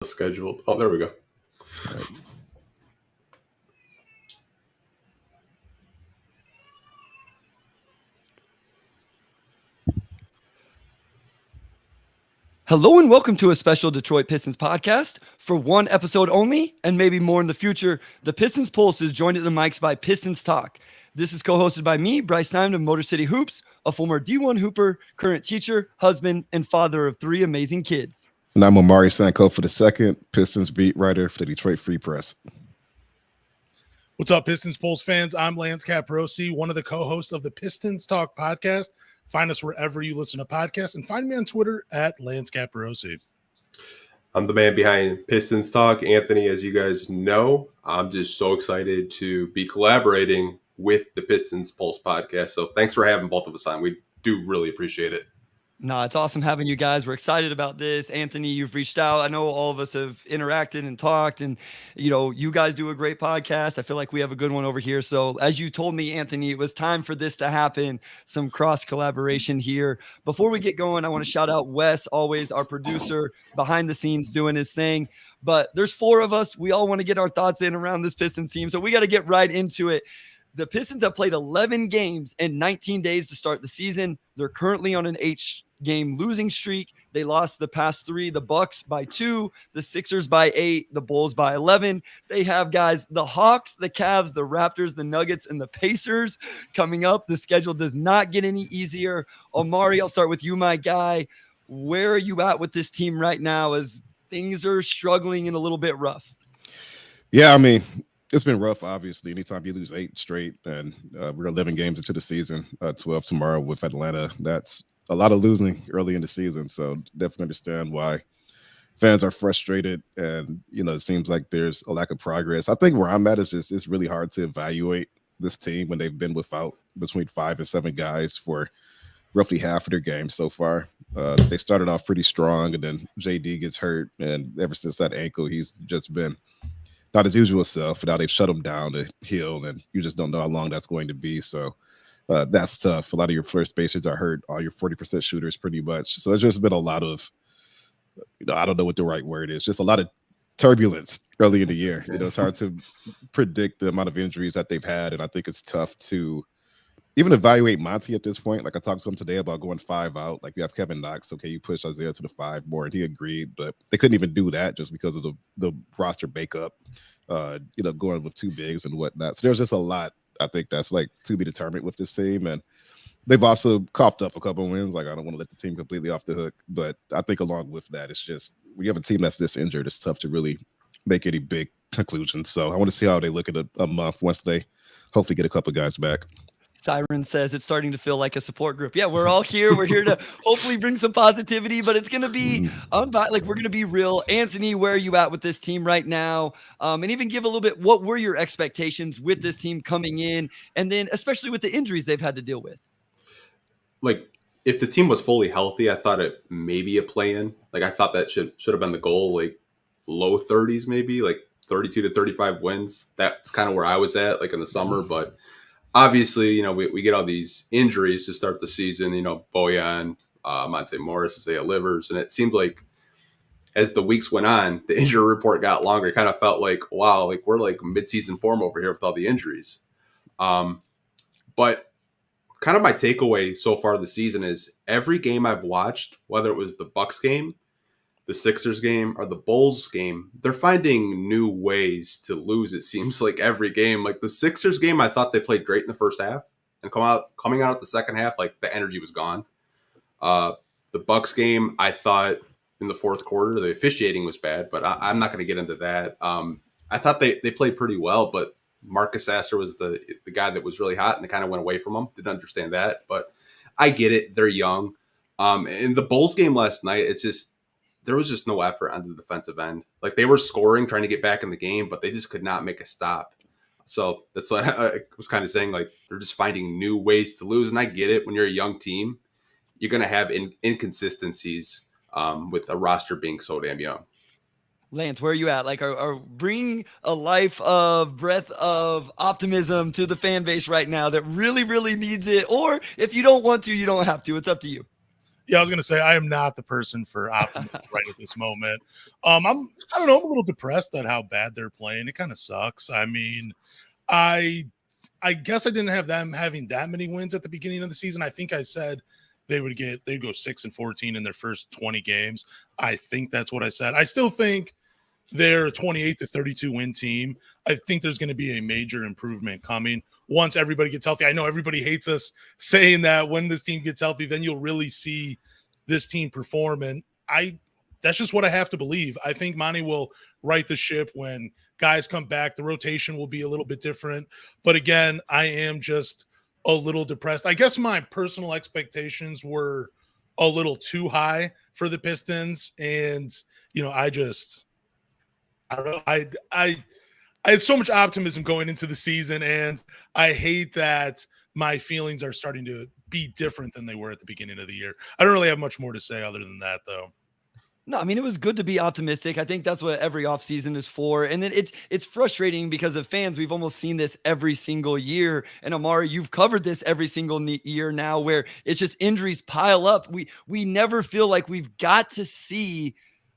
Scheduled. Oh, there we go. Right. Hello and welcome to a special Detroit Pistons podcast. For one episode only, and maybe more in the future, the Pistons Pulse is joined at the mics by Pistons Talk. This is co-hosted by me, Bryce of Motor City Hoops, a former D1 Hooper, current teacher, husband, and father of three amazing kids. And I'm Omari Sankofa II, Pistons beat writer for the Detroit Free Press. What's up, Pistons Pulse fans? I'm Lance Caprosi, one of the co-hosts of the Pistons Talk podcast. Find us wherever you listen to podcasts, and find me on Twitter at Lance Caprosi. I'm the man behind Pistons Talk, Anthony. As you guys know, I'm just so excited to be collaborating with the Pistons Pulse podcast. So thanks for having both of us on. We do really appreciate it. No, it's awesome having you guys. We're excited about this. Anthony, you've reached out. I know all of us have interacted and talked, and you guys do a great podcast. I feel like we have a good one over here. So as you told me, Anthony, it was time for this to happen. Some cross collaboration here. Before we get going, I want to shout out Wes, always our producer behind the scenes doing his thing. But there's four of us. We all want to get our thoughts in around this Pistons team. So we got to get right into it. The Pistons have played 11 games in 19 days to start the season. They're currently on an 8-game losing streak. They lost the past three, the Bucks by 2, the Sixers by 8, the Bulls by 11. They have guys, the Hawks, the Cavs, the Raptors, the Nuggets, and the Pacers coming up. The schedule does not get any easier. Omari, I'll start with you, my guy. Where are you at with this team right now as things are struggling and a little bit rough? Yeah, I mean, it's been rough, obviously. Anytime you lose 8 straight, and we're 11 games into the season, 12 tomorrow with Atlanta, that's a lot of losing early in the season. So definitely understand why fans are frustrated. And, it seems like there's a lack of progress. I think where I'm at is just it's really hard to evaluate this team when they've been without between 5 and 7 guys for roughly half of their games so far. They started off pretty strong, and then JD gets hurt. And ever since that ankle, he's just been not his usual self. Now they've shut him down to heal, and you just don't know how long that's going to be. So that's tough. A lot of your first basers are hurt. All your 40% shooters pretty much. So there's just been a lot of, I don't know what the right word is, just a lot of turbulence early in the year. It's hard to predict the amount of injuries that they've had, and I think it's tough to even evaluate Monty at this point. Like I talked to him today about going 5 out. Like you have Kevin Knox. Okay, you push Isaiah to the 5 more, and he agreed, but they couldn't even do that just because of the roster makeup, going with 2 bigs and whatnot. So there's just a lot, I think, that's like to be determined with this team. And they've also coughed up a couple of wins. Like I don't want to let the team completely off the hook, but I think along with that, it's just when you have a team that's this injured, it's tough to really make any big conclusions. So I want to see how they look at a month once they hopefully get a couple of guys back. Siren says it's starting to feel like a support group. Yeah, we're all here. We're here to hopefully bring some positivity, but it's going to be we're going to be real. Anthony, where are you at with this team right now? And even give a little bit, what were your expectations with this team coming in? And then especially with the injuries they've had to deal with. Like if the team was fully healthy, I thought it maybe a play-in. Like I thought that should have been the goal, like low 30s, maybe like 32 to 35 wins. That's kind of where I was at like in the summer, but obviously, we get all these injuries to start the season, Bojan, Monte Morris, Isaiah Livers. And it seemed like as the weeks went on, the injury report got longer. It kind of felt like, wow, like we're like mid-season form over here with all the injuries. But kind of my takeaway so far this season is every game I've watched, whether it was the Bucks game, the Sixers game, or the Bulls game, they're finding new ways to lose. It seems like every game, like the Sixers game, I thought they played great in the first half, and coming out the second half, like the energy was gone. The Bucks game, I thought in the fourth quarter, the officiating was bad, but I'm not going to get into that. I thought they played pretty well, but Marcus Sasser was the guy that was really hot, and they kind of went away from him. Didn't understand that, but I get it. They're young. In the Bulls game last night, there was just no effort on the defensive end. Like they were scoring, trying to get back in the game, but they just could not make a stop. So that's what I was kind of saying. Like they're just finding new ways to lose. And I get it. When you're a young team, you're going to have inconsistencies with a roster being so damn young. Lance, where are you at? Like, bring a life of breath of optimism to the fan base right now that really, really needs it. Or if you don't want to, you don't have to. It's up to you. Yeah, I was gonna say I am not the person for optimism right at this moment. I don't know, I'm a little depressed at how bad they're playing. It kind of sucks. I mean, I guess I didn't have them having that many wins at the beginning of the season. I think I said they'd go 6-14 in their first 20 games. I think that's what I said. I still think they're a 28-32 win team. I think there's going to be a major improvement coming once everybody gets healthy. I know everybody hates us saying that when this team gets healthy, then you'll really see this team perform. And that's just what I have to believe. I think Monty will right the ship when guys come back. The rotation will be a little bit different. But again, I am just a little depressed. I guess my personal expectations were a little too high for the Pistons. And, I don't know. I have so much optimism going into the season, and I hate that my feelings are starting to be different than they were at the beginning of the year. I don't really have much more to say other than that, though. No, I mean, it was good to be optimistic. I think that's what every offseason is for. And then it's frustrating because of fans. We've almost seen this every single year. And Omari, you've covered this every single year now where it's just injuries pile up. We never feel like we've got to see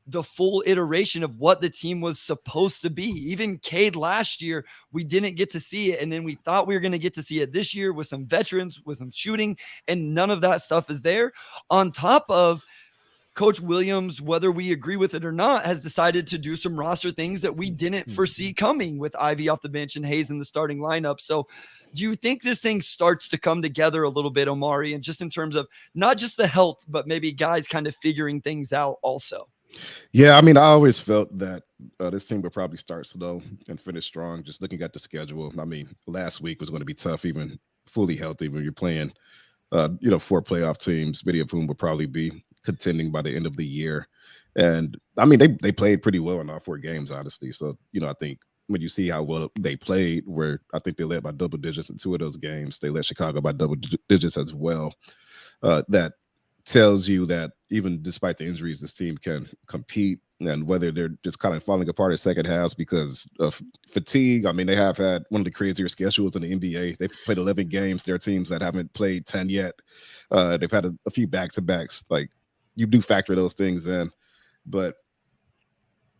the full iteration of what the team was supposed to be. Even Cade last year, we didn't get to see it. And then we thought we were going to get to see it this year with some veterans, with some shooting, and none of that stuff is there. On top of Coach Williams, whether we agree with it or not, has decided to do some roster things that we didn't foresee coming with Ivy off the bench and Hayes in the starting lineup. So do you think this thing starts to come together a little bit, Omari, and just in terms of not just the health, but maybe guys kind of figuring things out also? Yeah, I mean, I always felt that this team would probably start slow and finish strong, just looking at the schedule. I mean, last week was going to be tough, even fully healthy, when you're playing, 4 playoff teams, many of whom will probably be contending by the end of the year. And, I mean, they played pretty well in all 4 games, honestly. So, I think when you see how well they played, where I think they led by double digits in 2 of those games, they led Chicago by double digits as well. That tells you that even despite the injuries, this team can compete, and whether they're just kind of falling apart in second halves because of fatigue. I mean, they have had one of the crazier schedules in the NBA. They've played 11 games. There are teams that haven't played 10 yet. They've had a few back-to-backs. Like, you do factor those things in. But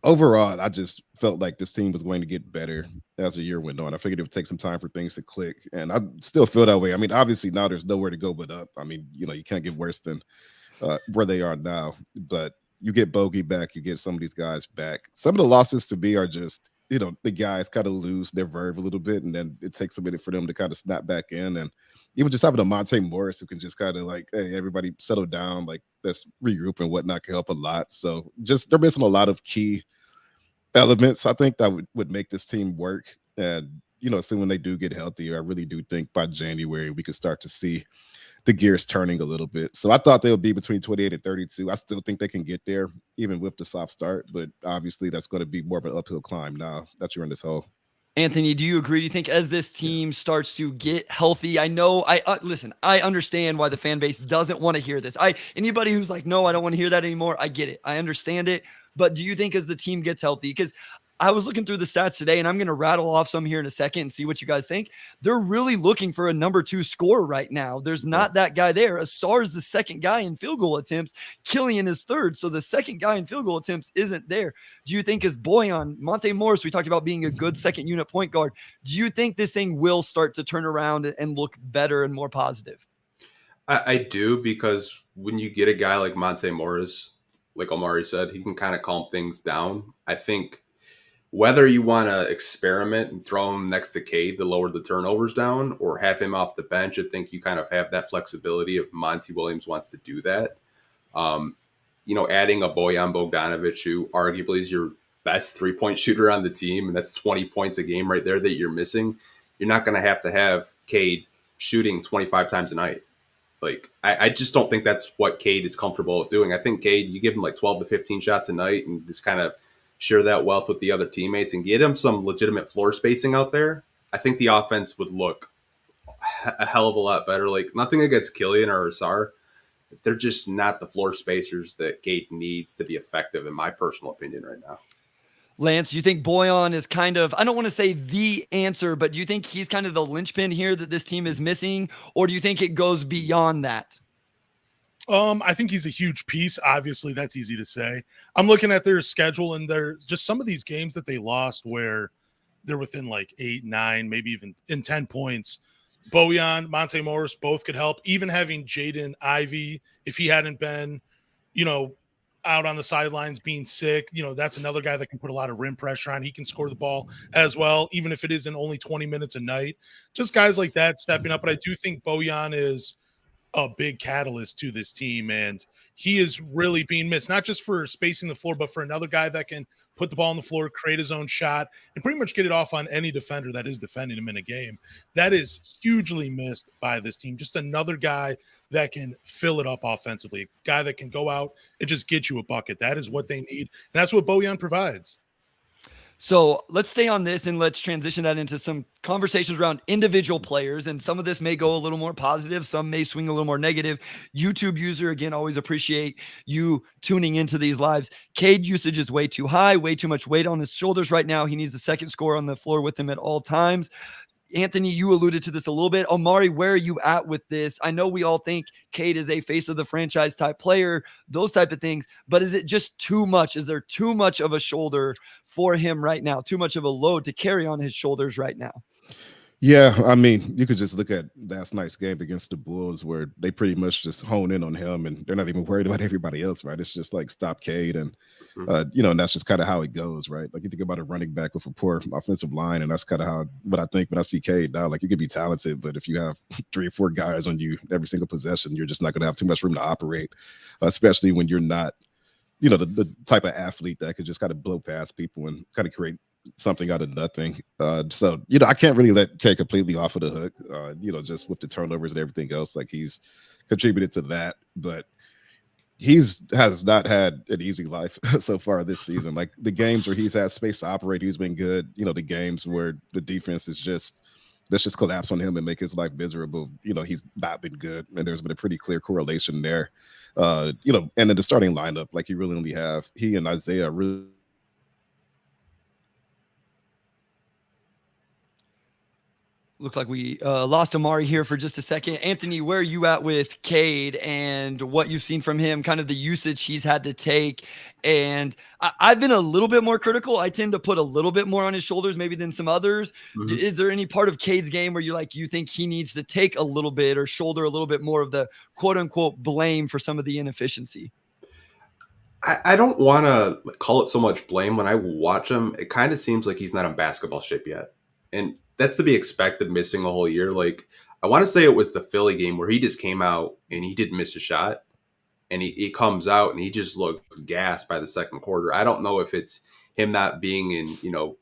overall, I just felt like this team was going to get better as the year went on. I figured it would take some time for things to click, and I still feel that way. I mean, obviously now there's nowhere to go but up. I mean, you can't get worse than where they are now. But you get Bogey back, you get some of these guys back. Some of the losses to me are just, the guys kind of lose their verve a little bit, and then it takes a minute for them to kind of snap back in. And even just having a Monte Morris who can just kind of like, hey, everybody settle down, like let's regroup and whatnot, can help a lot. So just they're missing a lot of key elements, I think, that would make this team work. And, so when they do get healthier, I really do think by January we could start to see the gears turning a little bit. So I thought they would be between 28 and 32. I still think they can get there, even with the soft start. But obviously that's going to be more of an uphill climb now that you're in this hole. Anthony, do you agree? Do you think as this team starts to get healthy, I know, listen, I understand why the fan base doesn't want to hear this. Anybody who's like, no, I don't want to hear that anymore, I get it. I understand it. But do you think as the team gets healthy, because I was looking through the stats today, and I'm going to rattle off some here in a second and see what you guys think. They're really looking for a number 2 scorer right now. There's not that guy there. Asar is the second guy in field goal attempts. Killian is third. So the second guy in field goal attempts isn't there. Do you think as Boyan, Monte Morris, we talked about being a good second unit point guard. Do you think this thing will start to turn around and look better and more positive? I do, because when you get a guy like Monte Morris, like Omari said, he can kind of calm things down. I think whether you want to experiment and throw him next to Cade to lower the turnovers down, or have him off the bench, I think you kind of have that flexibility if Monty Williams wants to do that. Adding a Bojan Bogdanovic, who arguably is your best 3-point shooter on the team, and that's 20 points a game right there that you're missing. You're not going to have Cade shooting 25 times a night. Like, I just don't think that's what Cade is comfortable with doing. I think Cade, you give him like 12 to 15 shots a night and just kind of share that wealth with the other teammates and get him some legitimate floor spacing out there. I think the offense would look a hell of a lot better. Like, nothing against Killian or Asar. They're just not the floor spacers that Cade needs to be effective, in my personal opinion, right now. Lance, do you think Boyan is kind of, I don't want to say the answer, but do you think he's kind of the linchpin here that this team is missing? Or do you think it goes beyond that? I think he's a huge piece. Obviously, that's easy to say. I'm looking at their schedule, and they're just some of these games that they lost where they're within like 8, 9, maybe even in 10 points. Bojan, Monte Morris both could help. Even having Jaden Ivey, if he hadn't been, you know, out on the sidelines being sick, that's another guy that can put a lot of rim pressure on. He can score the ball as well, even if it isn't only 20 minutes a night. Just guys like that stepping up. But I do think Bojan is a big catalyst to this team, and he is really being missed, not just for spacing the floor, but for another guy that can put the ball on the floor, create his own shot, and pretty much get it off on any defender that is defending him in a game. That is hugely missed by this team. Just another guy that can fill it up offensively, a guy that can go out and just get you a bucket. That is what they need, and that's what Bojan provides. So let's stay on this and let's transition that into some conversations around individual players. And some of this may go a little more positive, some may swing a little more negative. YouTube user, again, always appreciate you tuning into these lives. Cade usage is way too high, way too much weight on his shoulders right now. He needs a second scorer on the floor with him at all times. Anthony, you alluded to this a little bit. Omari, where are you at with this? I know we all think Cade is a face of the franchise type player, those type of things, but is it just too much? Is there too much of a shoulder for him right now? Too much of a load to carry on his shoulders right now? Yeah, I mean, you could just look at last night's game against the Bulls where they pretty much just hone in on him and they're not even worried about everybody else, right? It's just like stop Cade and, and that's just kind of how it goes, right? Like you think about a running back with a poor offensive line, and that's kind of what I think when I see Cade now. Like you could be talented, but if you have 3 or 4 guys on you every single possession, you're just not going to have too much room to operate, especially when you're not, the type of athlete that could just kind of blow past people and kind of create something out of nothing. So I can't really let K completely off of the hook, just with the turnovers and everything else. Like he's contributed to that, but has not had an easy life so far this season. Like the games where he's had space to operate, he's been good. The games where the defense is let's just collapse on him and make his life miserable. He's not been good, and there's been a pretty clear correlation there. And in the starting lineup, like you really only have he and Isaiah really. Looked like we lost Omari here for just a second. Anthony, where are you at with Cade and what you've seen from him, kind of the usage he's had to take? And I've been a little bit more critical. I tend to put a little bit more on his shoulders maybe than some others. Mm-hmm. Is there any part of Cade's game where you think he needs to take a little bit or shoulder a little bit more of the quote unquote blame for some of the inefficiency? I don't want to call it so much blame. When I watch him, it kind of seems like he's not in basketball shape yet. And that's to be expected missing a whole year. Like, I want to say it was the Philly game where he just came out and he didn't miss a shot. And he comes out and he just looks gassed by the second quarter. I don't know if it's him not being in,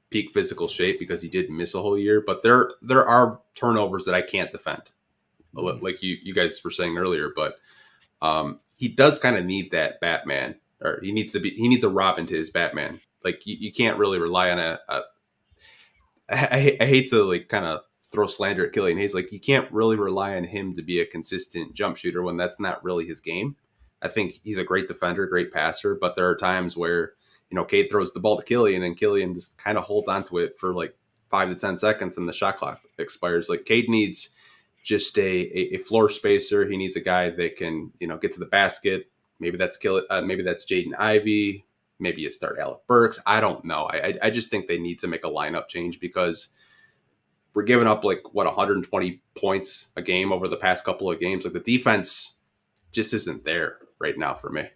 peak physical shape because he did miss a whole year. But there are turnovers that I can't defend, like you guys were saying earlier. But he does kind of need that Batman, or he needs a Robin to his Batman. Like, you can't really rely on I hate to like kind of throw slander at Killian Hayes. Like, you can't really rely on him to be a consistent jump shooter when that's not really his game. I think he's a great defender, great passer, but there are times where, Cade throws the ball to Killian and Killian just kind of holds onto it for like 5 to 10 seconds and the shot clock expires. Like, Cade needs just a floor spacer. He needs a guy that can, get to the basket. Maybe that's Jaden Ivey. Maybe you start Alec Burks. I don't know. I just think they need to make a lineup change because we're giving up 120 points a game over the past couple of games. Like, the defense just isn't there right now for me.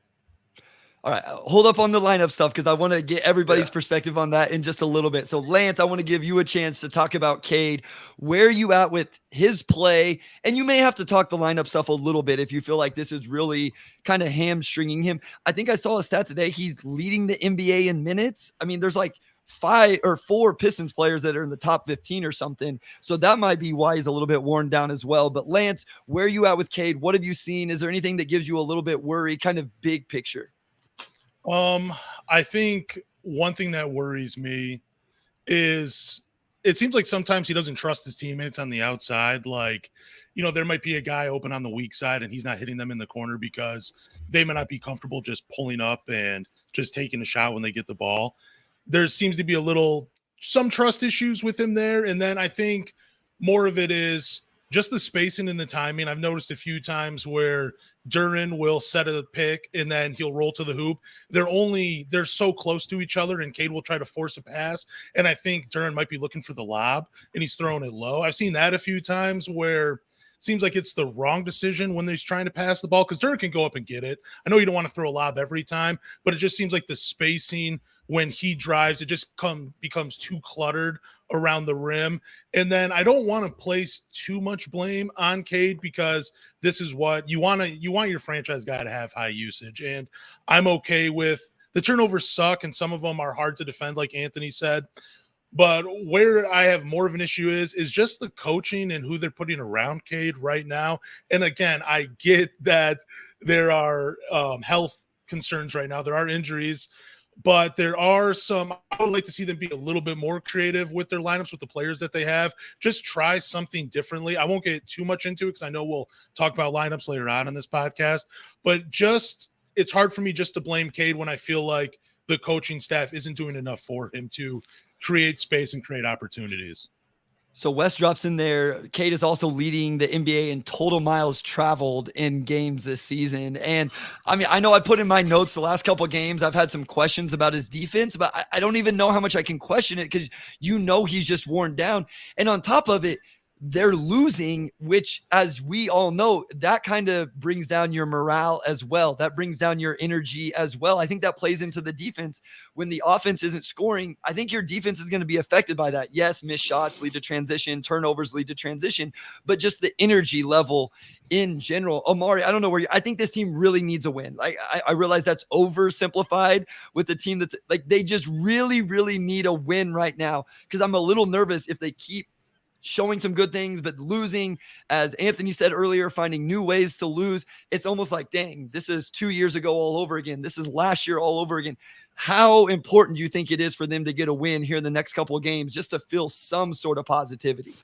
All right, hold up on the lineup stuff because I want to get everybody's perspective on that in just a little bit. So, Lance, I want to give you a chance to talk about Cade. Where are you at with his play? And you may have to talk the lineup stuff a little bit if you feel like this is really kind of hamstringing him. I think I saw a stat today. He's leading the NBA in minutes. I mean, there's 5 or 4 Pistons players that are in the top 15 or something. So that might be why he's a little bit worn down as well. But Lance, where are you at with Cade? What have you seen? Is there anything that gives you a little bit worry, kind of big picture? I think one thing that worries me is it seems like sometimes he doesn't trust his teammates on the outside. Like, there might be a guy open on the weak side and he's not hitting them in the corner because they may not be comfortable just pulling up and just taking a shot when they get the ball. There seems to be some trust issues with him there. And then I think more of it is just the spacing and the timing. I've noticed a few times where Duren will set a pick and then he'll roll to the hoop. They're so close to each other, and Cade will try to force a pass. And I think Duren might be looking for the lob and he's throwing it low. I've seen that a few times where it seems like it's the wrong decision when he's trying to pass the ball, because Duren can go up and get it. I know you don't want to throw a lob every time, but it just seems like the spacing when he drives, it just becomes too cluttered around the rim. And then I don't want to place too much blame on Cade, because this is what you want your franchise guy to have high usage. And I'm okay with the turnovers suck, and some of them are hard to defend, like Anthony said. But where I have more of an issue is just the coaching and who they're putting around Cade right now. And again, I get that there are health concerns right now. There are injuries, but there are some. I would like to see them be a little bit more creative with their lineups, with the players that they have. Just try something differently. I won't get too much into it because I know we'll talk about lineups later on in this podcast. But it's hard for me just to blame Cade when I feel like the coaching staff isn't doing enough for him to create space and create opportunities. So Wes drops in there. Cade is also leading the NBA in total miles traveled in games this season. And I mean, I know I put in my notes the last couple of games, I've had some questions about his defense, but I don't even know how much I can question it, because he's just worn down. And on top of it, they're losing, which, as we all know, that kind of brings down your morale as well. That brings down your energy as well. I think that plays into the defense. When the offense isn't scoring, I think your defense is going to be affected by that. Yes, missed shots lead to transition, turnovers lead to transition, but just the energy level in general. Omari, I don't know I think this team really needs a win. Like, I realize that's oversimplified with the team that's like, they just really, really need a win right now, because I'm a little nervous if they keep showing some good things, but losing, as Anthony said earlier, finding new ways to lose. It's almost like, dang, this is 2 years ago all over again. This is last year all over again. How important do you think it is for them to get a win here in the next couple of games, just to feel some sort of positivity?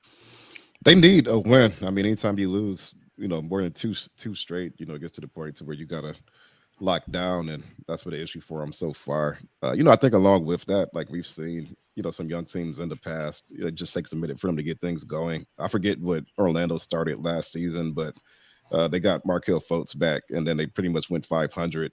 They need a win. I mean, anytime you lose, more than two straight, it gets to the point to where you got to lock down, and that's what the issue for them so far. I think along with that, like we've seen, some young teams in the past, it just takes a minute for them to get things going. I forget what Orlando started last season, but they got Markelle Fultz back, and then they pretty much went 500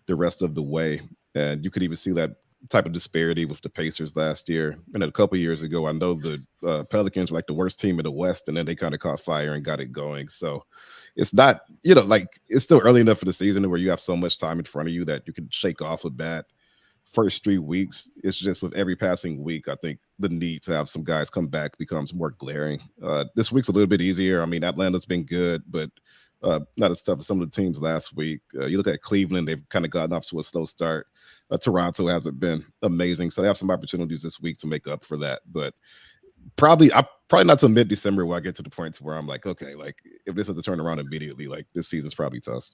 the rest of the way. And you could even see that type of disparity with the Pacers last year. And a couple of years ago, I know the Pelicans were like the worst team in the West, and then they kind of caught fire and got it going. So it's not, it's still early enough for the season where you have so much time in front of you that you can shake off a bad first 3 weeks. It's just with every passing week, I think the need to have some guys come back becomes more glaring. This week's a little bit easier. I mean, Atlanta's been good, but not as tough as some of the teams last week. You look at Cleveland, they've kind of gotten off to a slow start. Toronto hasn't been amazing, so they have some opportunities this week to make up for that. But probably not till mid-December where I get to the point where I'm like, okay, like if this is a turnaround immediately, like this season's probably tough.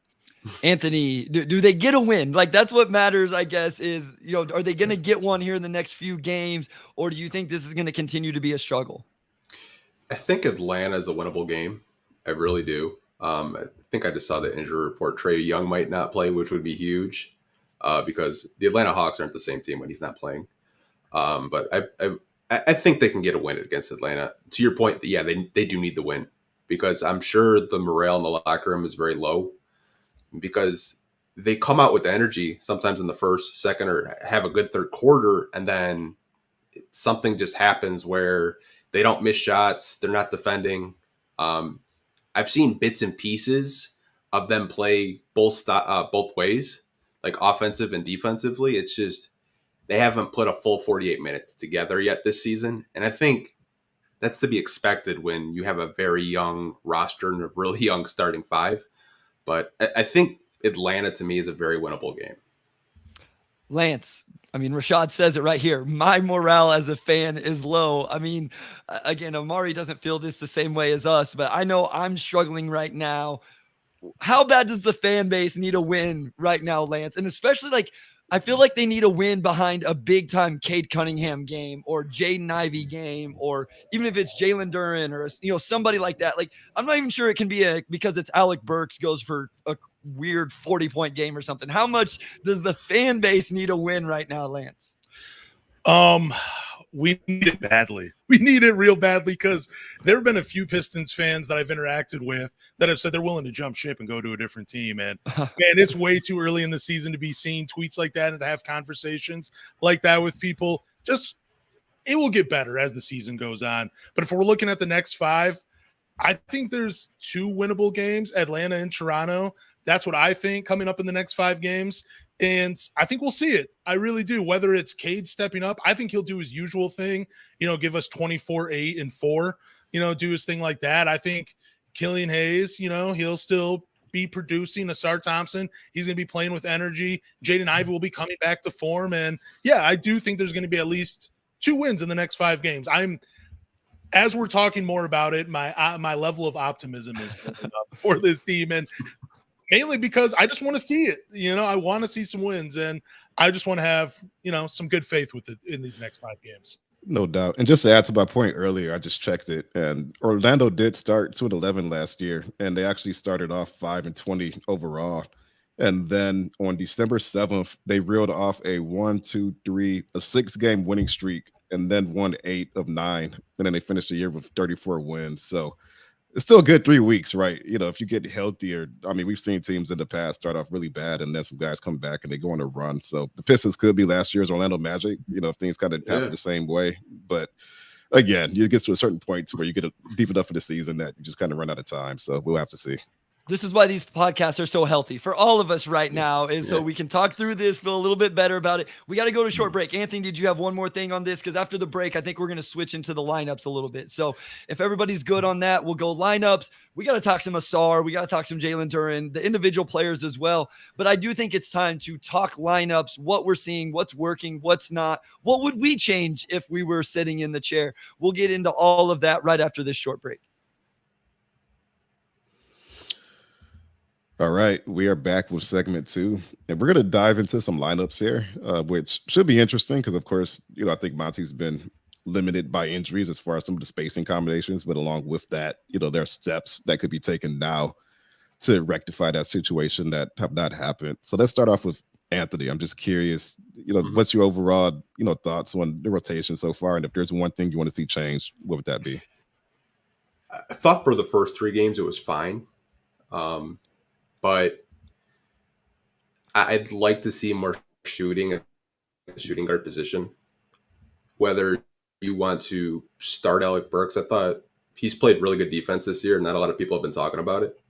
Anthony, do they get a win? Like, that's what matters, I guess, is, are they going to get one here in the next few games, or do you think this is going to continue to be a struggle? I think Atlanta is a winnable game. I really do. I think I just saw the injury report. Trae Young might not play, which would be huge because the Atlanta Hawks aren't the same team when he's not playing. But I think they can get a win against Atlanta. To your point, yeah, they do need the win, because I'm sure the morale in the locker room is very low, because they come out with the energy sometimes in the first, second, or have a good third quarter, and then something just happens where they don't miss shots, they're not defending. I've seen bits and pieces of them play both ways, like offensive and defensively. It's just they haven't put a full 48 minutes together yet this season, and I think that's to be expected when you have a very young roster and a really young starting five. But I think Atlanta, to me, is a very winnable game. Lance, I mean, Rashad says it right here. My morale as a fan is low. I mean, again, Omari doesn't feel this the same way as us, but I know I'm struggling right now. How bad does the fan base need a win right now, Lance? And especially, like, I feel like they need a win behind a big-time Cade Cunningham game or Jaden Ivey game, or even if it's Jalen Duren or somebody like that. Like, I'm not even sure it can be because it's Alec Burks goes for a weird 40-point game or something. How much does the fan base need a win right now, Lance? we need it badly. We need it real badly because there have been a few Pistons fans that I've interacted with that have said they're willing to jump ship and go to a different team. And man, it's way too early in the season to be seeing tweets like that and to have conversations like that with people. Just it will get better as the season goes on. But if we're looking at the next 5, I think there's 2 winnable games, Atlanta and Toronto. That's what I think coming up in the next 5 games. And I think we'll see it. I really do. Whether it's Cade stepping up, I think he'll do his usual thing, give us 24, 8, and 4, do his thing like that. I think Killian Hayes, he'll still be producing. Asar Thompson, he's going to be playing with energy. Jaden Ivey will be coming back to form. And yeah, I do think there's going to be at least 2 wins in the next 5 games. As we're talking more about it, my level of optimism is going up for this team. And mainly because I just want to see it. I want to see some wins, and I just want to have, some good faith with it in these next 5 games. No doubt. And just to add to my point earlier, I just checked it, and Orlando did start 2-11 last year, and they actually started off 5-20 overall. And then on December 7th, they reeled off a 6-game winning streak, and then won 8 of 9. And then they finished the year with 34 wins. So it's still a good 3 weeks, right? If you get healthier, we've seen teams in the past start off really bad and then some guys come back and they go on a run. So the Pistons could be last year's Orlando Magic, if things kind of happen the same way. But again, you get to a certain point where you get deep enough in the season that you just kind of run out of time. So we'll have to see. This is why these podcasts are so healthy for all of us right now, is so we can talk through this, feel a little bit better about it. We got to go to a short break. Anthony, did you have one more thing on this? Because after the break, I think we're going to switch into the lineups a little bit. So if everybody's good on that, we'll go lineups. We got to talk some Asar. We got to talk some Jalen Duren, the individual players as well. But I do think it's time to talk lineups, what we're seeing, what's working, what's not. What would we change if we were sitting in the chair? We'll get into all of that right after this short break. All right, we are back with segment 2, and we're going to dive into some lineups here, which should be interesting because, of course, I think Monty's been limited by injuries as far as some of the spacing combinations, but along with that, there are steps that could be taken now to rectify that situation that have not happened. So let's start off with Anthony. I'm just curious, what's your overall, thoughts on the rotation so far, and if there's one thing you want to see changed, what would that be? I thought for the first 3 games it was fine. But I'd like to see more shooting at the shooting guard position. Whether you want to start Alec Burks, I thought he's played really good defense this year. Not a lot of people have been talking about it.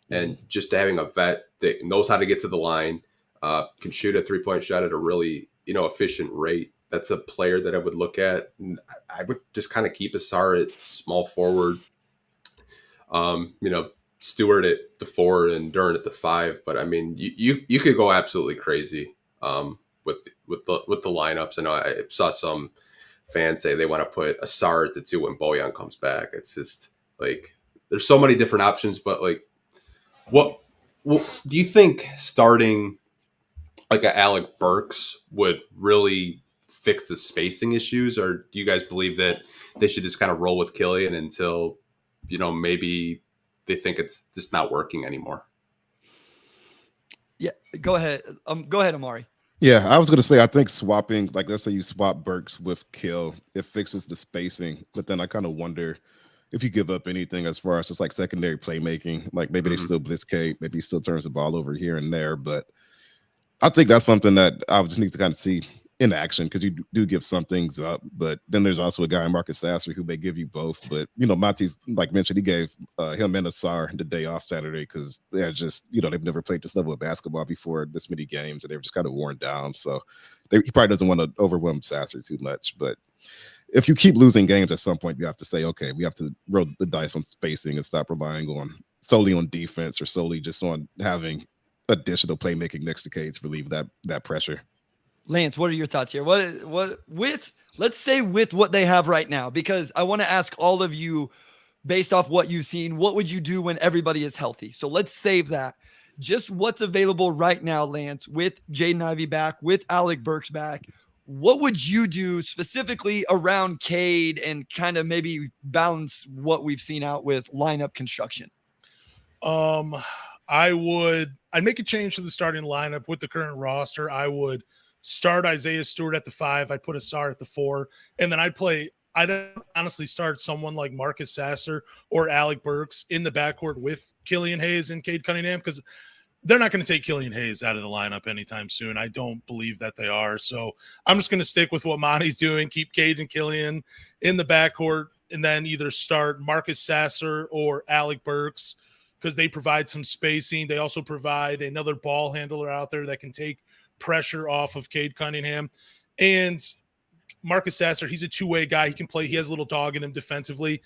And just having a vet that knows how to get to the line, can shoot a 3-point shot at a really, efficient rate. That's a player that I would look at. And I would just kind of keep Asar at small forward. Stewart at the 4 and Duren at the 5, but you could go absolutely crazy with the lineups. I know I saw some fans say they want to put Asar at the 2 when Bojan comes back. It's just like there's so many different options, but like, what do you think starting like a Alec Burks would really fix the spacing issues, or do you guys believe that they should just kind of roll with Killian until maybe they think it's just not working anymore? Yeah, go ahead. Go ahead, Omari. Yeah, I was going to say, I think swapping, like let's say you swap Burks with Kill, it fixes the spacing. But then I kind of wonder if you give up anything as far as just like secondary playmaking, like maybe they still blitz Cade, maybe he still turns the ball over here and there. But I think that's something that I would just need to kind of see in action, because you do give some things up, but then there's also a guy, Marcus Sasser, who may give you both. But Monty's, like mentioned, he gave him and Asar the day off Saturday because they're just they've never played this level of basketball before, this many games, and they were just kind of worn down. So he probably doesn't want to overwhelm Sasser too much. But if you keep losing games, at some point you have to say, okay, we have to roll the dice on spacing and stop relying solely on defense or solely just on having additional playmaking next to Cade to relieve that pressure. Lance, what are your thoughts here? Let's stay with what they have right now, because I want to ask all of you, based off what you've seen, what would you do when everybody is healthy? So let's save that. Just what's available right now, Lance, with Jaden Ivey back, with Alec Burks back. What would you do specifically around Cade and kind of maybe balance what we've seen out with lineup construction? I'd make a change to the starting lineup with the current roster. I would start Isaiah Stewart at the 5. I'd put Asar at the 4, and then I'd honestly start someone like Marcus Sasser or Alec Burks in the backcourt with Killian Hayes and Cade Cunningham, because they're not going to take Killian Hayes out of the lineup anytime soon. I don't believe that they are. So I'm just going to stick with what Monty's doing, keep Cade and Killian in the backcourt, and then either start Marcus Sasser or Alec Burks, because they provide some spacing. They also provide another ball handler out there that can take pressure off of Cade Cunningham. And Marcus Sasser, he's a two-way guy. He can play. He has a little dog in him defensively.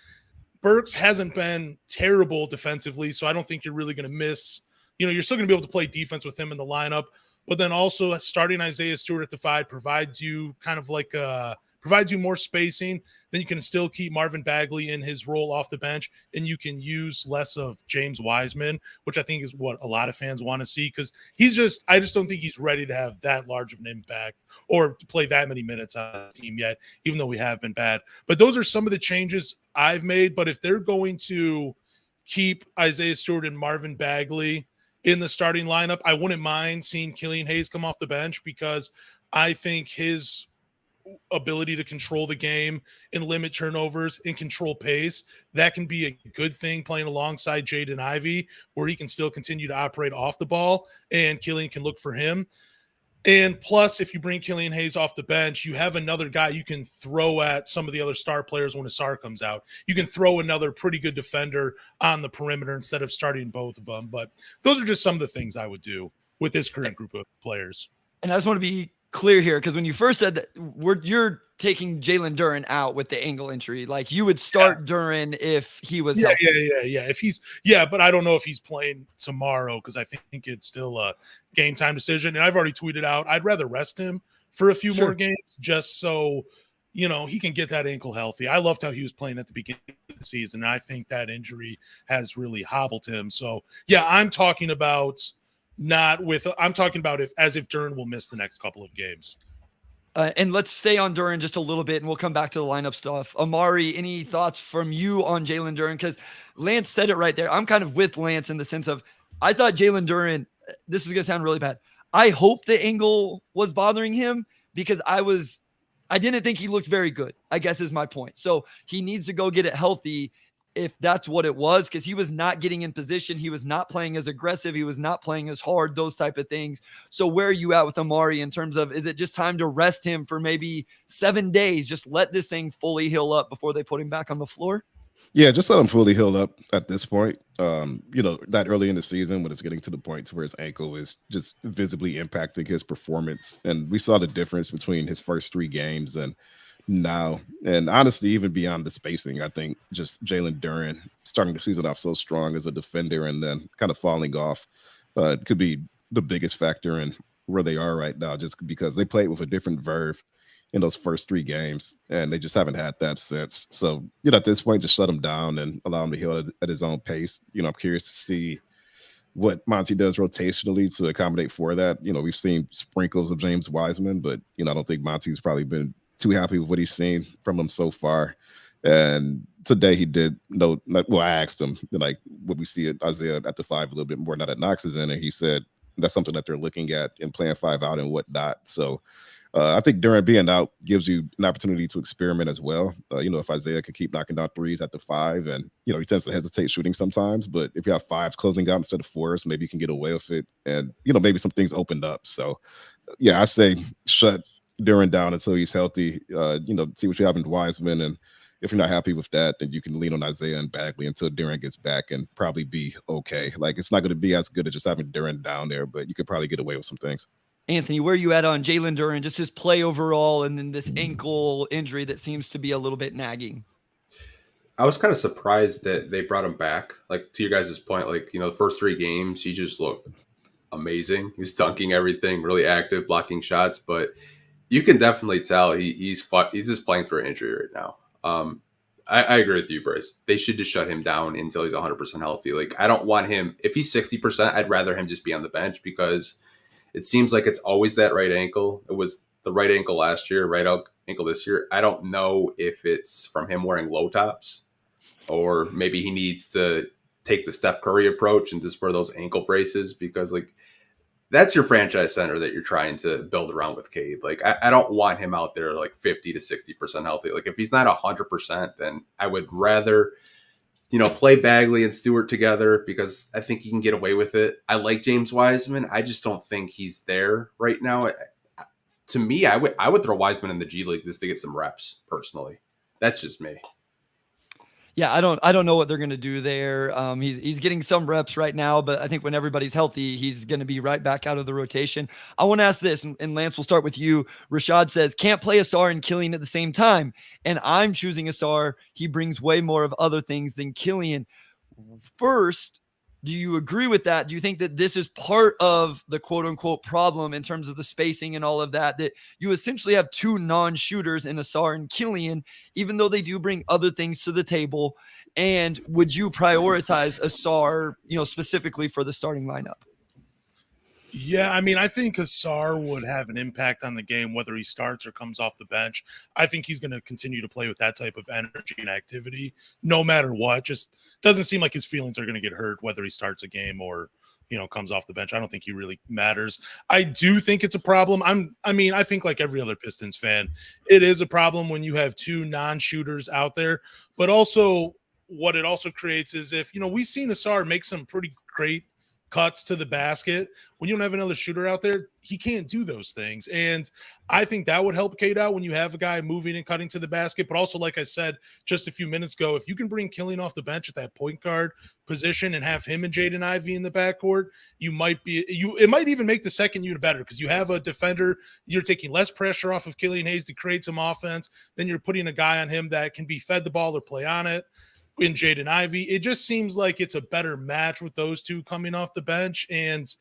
Burks hasn't been terrible defensively, so I don't think you're really going to miss. You're still going to be able to play defense with him in the lineup. But then also starting Isaiah Stewart at the 5 provides you provides you more spacing. Then you can still keep Marvin Bagley in his role off the bench, and you can use less of James Wiseman, which I think is what a lot of fans want to see, because I just don't think he's ready to have that large of an impact or to play that many minutes on the team yet, even though we have been bad. But those are some of the changes I've made. But if they're going to keep Isaiah Stewart and Marvin Bagley in the starting lineup, I wouldn't mind seeing Killian Hayes come off the bench, because I think his ability to control the game and limit turnovers and control pace, that can be a good thing playing alongside Jaden Ivey, where he can still continue to operate off the ball and Killian can look for him. And plus, if you bring Killian Hayes off the bench, you have another guy you can throw at some of the other star players when Asar comes out. You can throw another pretty good defender on the perimeter instead of starting both of them. But those are just some of the things I would do with this current group of players. And I just want to be clear here, because when you first said that you're taking Jalen Duren out with the ankle injury, like you would start Duren if he was healthy. If he's but I don't know if he's playing tomorrow, because I think it's still a game time decision. And I've already tweeted out I'd rather rest him for a few more games, just so he can get that ankle healthy. I loved how he was playing at the beginning of the season, and I think that injury has really hobbled him. So I'm talking about if Duren will miss the next couple of games. And let's stay on Duren just a little bit, and we'll come back to the lineup stuff. Omari, any thoughts from you on Jalen Duren? Because Lance said it right there. I'm kind of with Lance in the sense of, I thought Jalen Duren, this is going to sound really bad, I hope the angle was bothering him, because I didn't think he looked very good, I guess is my point. So he needs to go get it healthy if that's what it was, because he was not getting in position. He was not playing as aggressive. He was not playing as hard, those type of things. So where are you at with Omari in terms of, is it just time to rest him for maybe 7 days? Just let this thing fully heal up before they put him back on the floor? Yeah, just let him fully heal up at this point. That early in the season when it's getting to the point to where his ankle is just visibly impacting his performance. And we saw the difference between his first 3 games and now. And honestly, even beyond the spacing, I think just Jalen Duren starting the season off so strong as a defender and then kind of falling off could be the biggest factor in where they are right now, just because they played with a different verve in those first 3 games, and they just haven't had that since. So, at this point, just shut him down and allow him to heal at his own pace. I'm curious to see what Monty does rotationally to accommodate for that. We've seen sprinkles of James Wiseman, but, I don't think Monty's probably been too happy with what he's seen from him so far. And today he did I asked him, would we see Isaiah at the 5 a little bit more now that Knox is in, and he said that's something that they're looking at and playing 5 out and whatnot. So, I think Duren being out gives you an opportunity to experiment as well. If Isaiah can keep knocking down threes at the 5, and he tends to hesitate shooting sometimes, but if you have 5s closing out instead of 4s, maybe you can get away with it, and maybe some things opened up. So, I say shut Duren down until he's healthy. See what you have in Wiseman, and if you're not happy with that, then you can lean on Isaiah and Bagley until Duren gets back and probably be okay. Like, it's not going to be as good as just having Duren down there, but you could probably get away with some things. Anthony, where are you at on Jalen Duren, just his play overall, and then this ankle injury that seems to be a little bit nagging? I was kind of surprised that they brought him back. Like, to your guys' point, the first 3 games, he just looked amazing. He was dunking everything, really active, blocking shots, but you can definitely tell he's just playing through an injury right now. I agree with you, Bryce. They should just shut him down until he's 100% healthy. Like, I don't want him, if he's 60%, I'd rather him just be on the bench, because it seems like it's always that right ankle. It was the right ankle last year, right ankle this year. I don't know if it's from him wearing low tops, or maybe he needs to take the Steph Curry approach and just wear those ankle braces, because that's your franchise center that you're trying to build around with Cade. Like, I don't want him out there like 50 to 60% healthy. Like, if he's not 100%, then I would rather, play Bagley and Stewart together because I think you can get away with it. I like James Wiseman. I just don't think he's there right now. To me, I would throw Wiseman in the G League just to get some reps personally. That's just me. Yeah, I don't know what they're going to do there. He's getting some reps right now, but I think when everybody's healthy, he's going to be right back out of the rotation. I want to ask this, and Lance, we'll start with you. Rashad says, can't play Asar and Killian at the same time. And I'm choosing Asar. He brings way more of other things than Killian. First, do you agree with that? Do you think that this is part of the quote unquote problem in terms of the spacing and all of that, that you essentially have two non-shooters in Asar and Killian, even though they do bring other things to the table? And would you prioritize Asar, specifically for the starting lineup? Yeah, I mean, I think Asar would have an impact on the game, whether he starts or comes off the bench. I think he's going to continue to play with that type of energy and activity, no matter what. Just doesn't seem like his feelings are going to get hurt, whether he starts a game or, comes off the bench. I don't think he really matters. I do think it's a problem. I think like every other Pistons fan, it is a problem when you have two non-shooters out there, but also what it also creates is if, we've seen Asar make some pretty great cuts to the basket. When you don't have another shooter out there, he can't do those things. And I think that would help Cade out when you have a guy moving and cutting to the basket. But also, like I said just a few minutes ago, if you can bring Killian off the bench at that point guard position and have him and Jaden Ivey in the backcourt, it might even make the second unit better because you have a defender. You're taking less pressure off of Killian Hayes to create some offense. Then you're putting a guy on him that can be fed the ball or play on it. In Jaden Ivey, it just seems like it's a better match with those two coming off the bench. And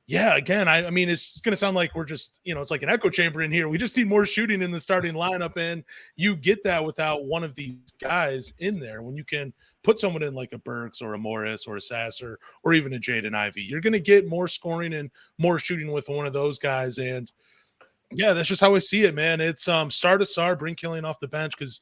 yeah, again, I mean, it's going to sound like we're just, it's like an echo chamber in here. We just need more shooting in the starting lineup. And you get that without one of these guys in there. When you can put someone in like a Burks or a Morris or a Sasser or even a Jaden Ivey, you're going to get more scoring and more shooting with one of those guys. And yeah, that's just how I see it, man. It's start Asar, bring Killian off the bench because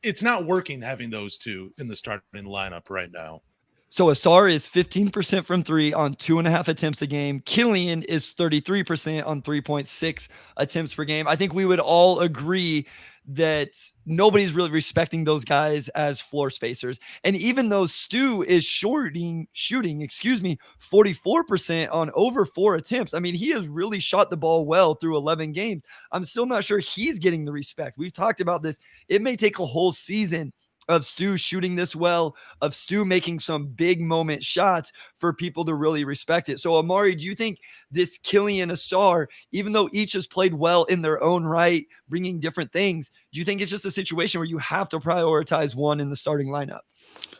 it's not working having those two in the starting lineup right now. So Asar is 15% from three on 2.5 attempts a game. Killian is 33% on 3.6 attempts per game. I think we would all agree that nobody's really respecting those guys as floor spacers. And even though Stu is shooting 44% on over 4 attempts, I mean, he has really shot the ball well through 11 games. I'm still not sure he's getting the respect. We've talked about this. It may take a whole season of Stu shooting this well, of Stu making some big moment shots for people to really respect it. So Omari, do you think this Killian Asar, even though each has played well in their own right, bringing different things, do you think it's just a situation where you have to prioritize one in the starting lineup?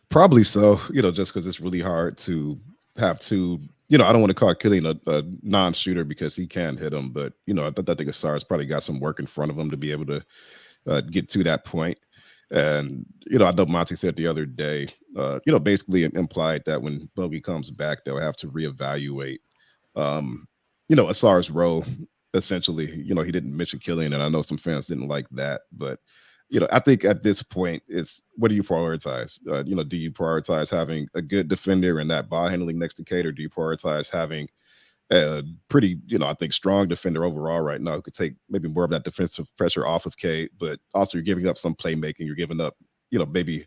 Probably so, just because it's really hard to have to, I don't want to call Killian a non-shooter because he can hit him, but, I think Asar's probably got some work in front of him to be able to get to that point. And, I know Monty said the other day, basically implied that when Bogey comes back, they'll have to reevaluate, Asar's role, essentially. He didn't mention Killian, and I know some fans didn't like that. But, I think at this point, it's what do you prioritize? Do you prioritize having a good defender and that ball handling next to Cade, or do you prioritize having a pretty, I think strong defender overall right now who could take maybe more of that defensive pressure off of Cade, but also you're giving up some playmaking. You're giving up, maybe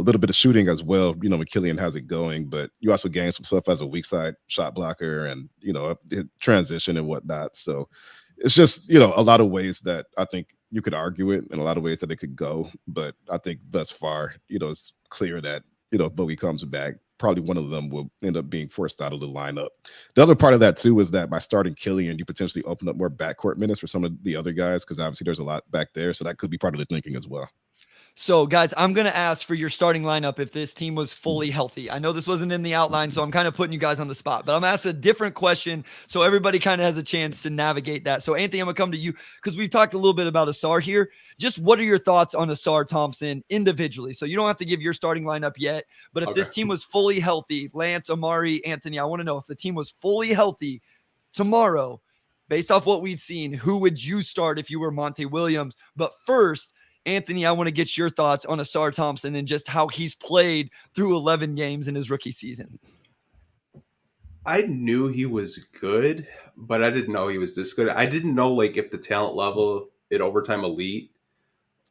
a little bit of shooting as well, when Killian has it going, but you also gain some stuff as a weak side shot blocker and, transition and whatnot. So it's just, a lot of ways that I think you could argue it and a lot of ways that it could go. But I think thus far, it's clear that, Bogey comes back, probably one of them will end up being forced out of the lineup. The other part of that too is that by starting Killian, you potentially open up more backcourt minutes for some of the other guys because obviously there's a lot back there. So that could be part of the thinking as well. So, guys, I'm going to ask for your starting lineup if this team was fully healthy. I know this wasn't in the outline, so I'm kind of putting you guys on the spot. But I'm asking a different question so everybody kind of has a chance to navigate that. So, Anthony, I'm going to come to you because we've talked a little bit about Asar here. Just what are your thoughts on Asar Thompson individually? So you don't have to give your starting lineup yet. But if this team was fully healthy, Lance, Omari, Anthony, I want to know if the team was fully healthy tomorrow, based off what we've seen, who would you start if you were Monty Williams? But first, Anthony, I want to get your thoughts on Asar Thompson and just how he's played through 11 games in his rookie season. I knew he was good, but I didn't know he was this good. I didn't know like if the talent level at Overtime Elite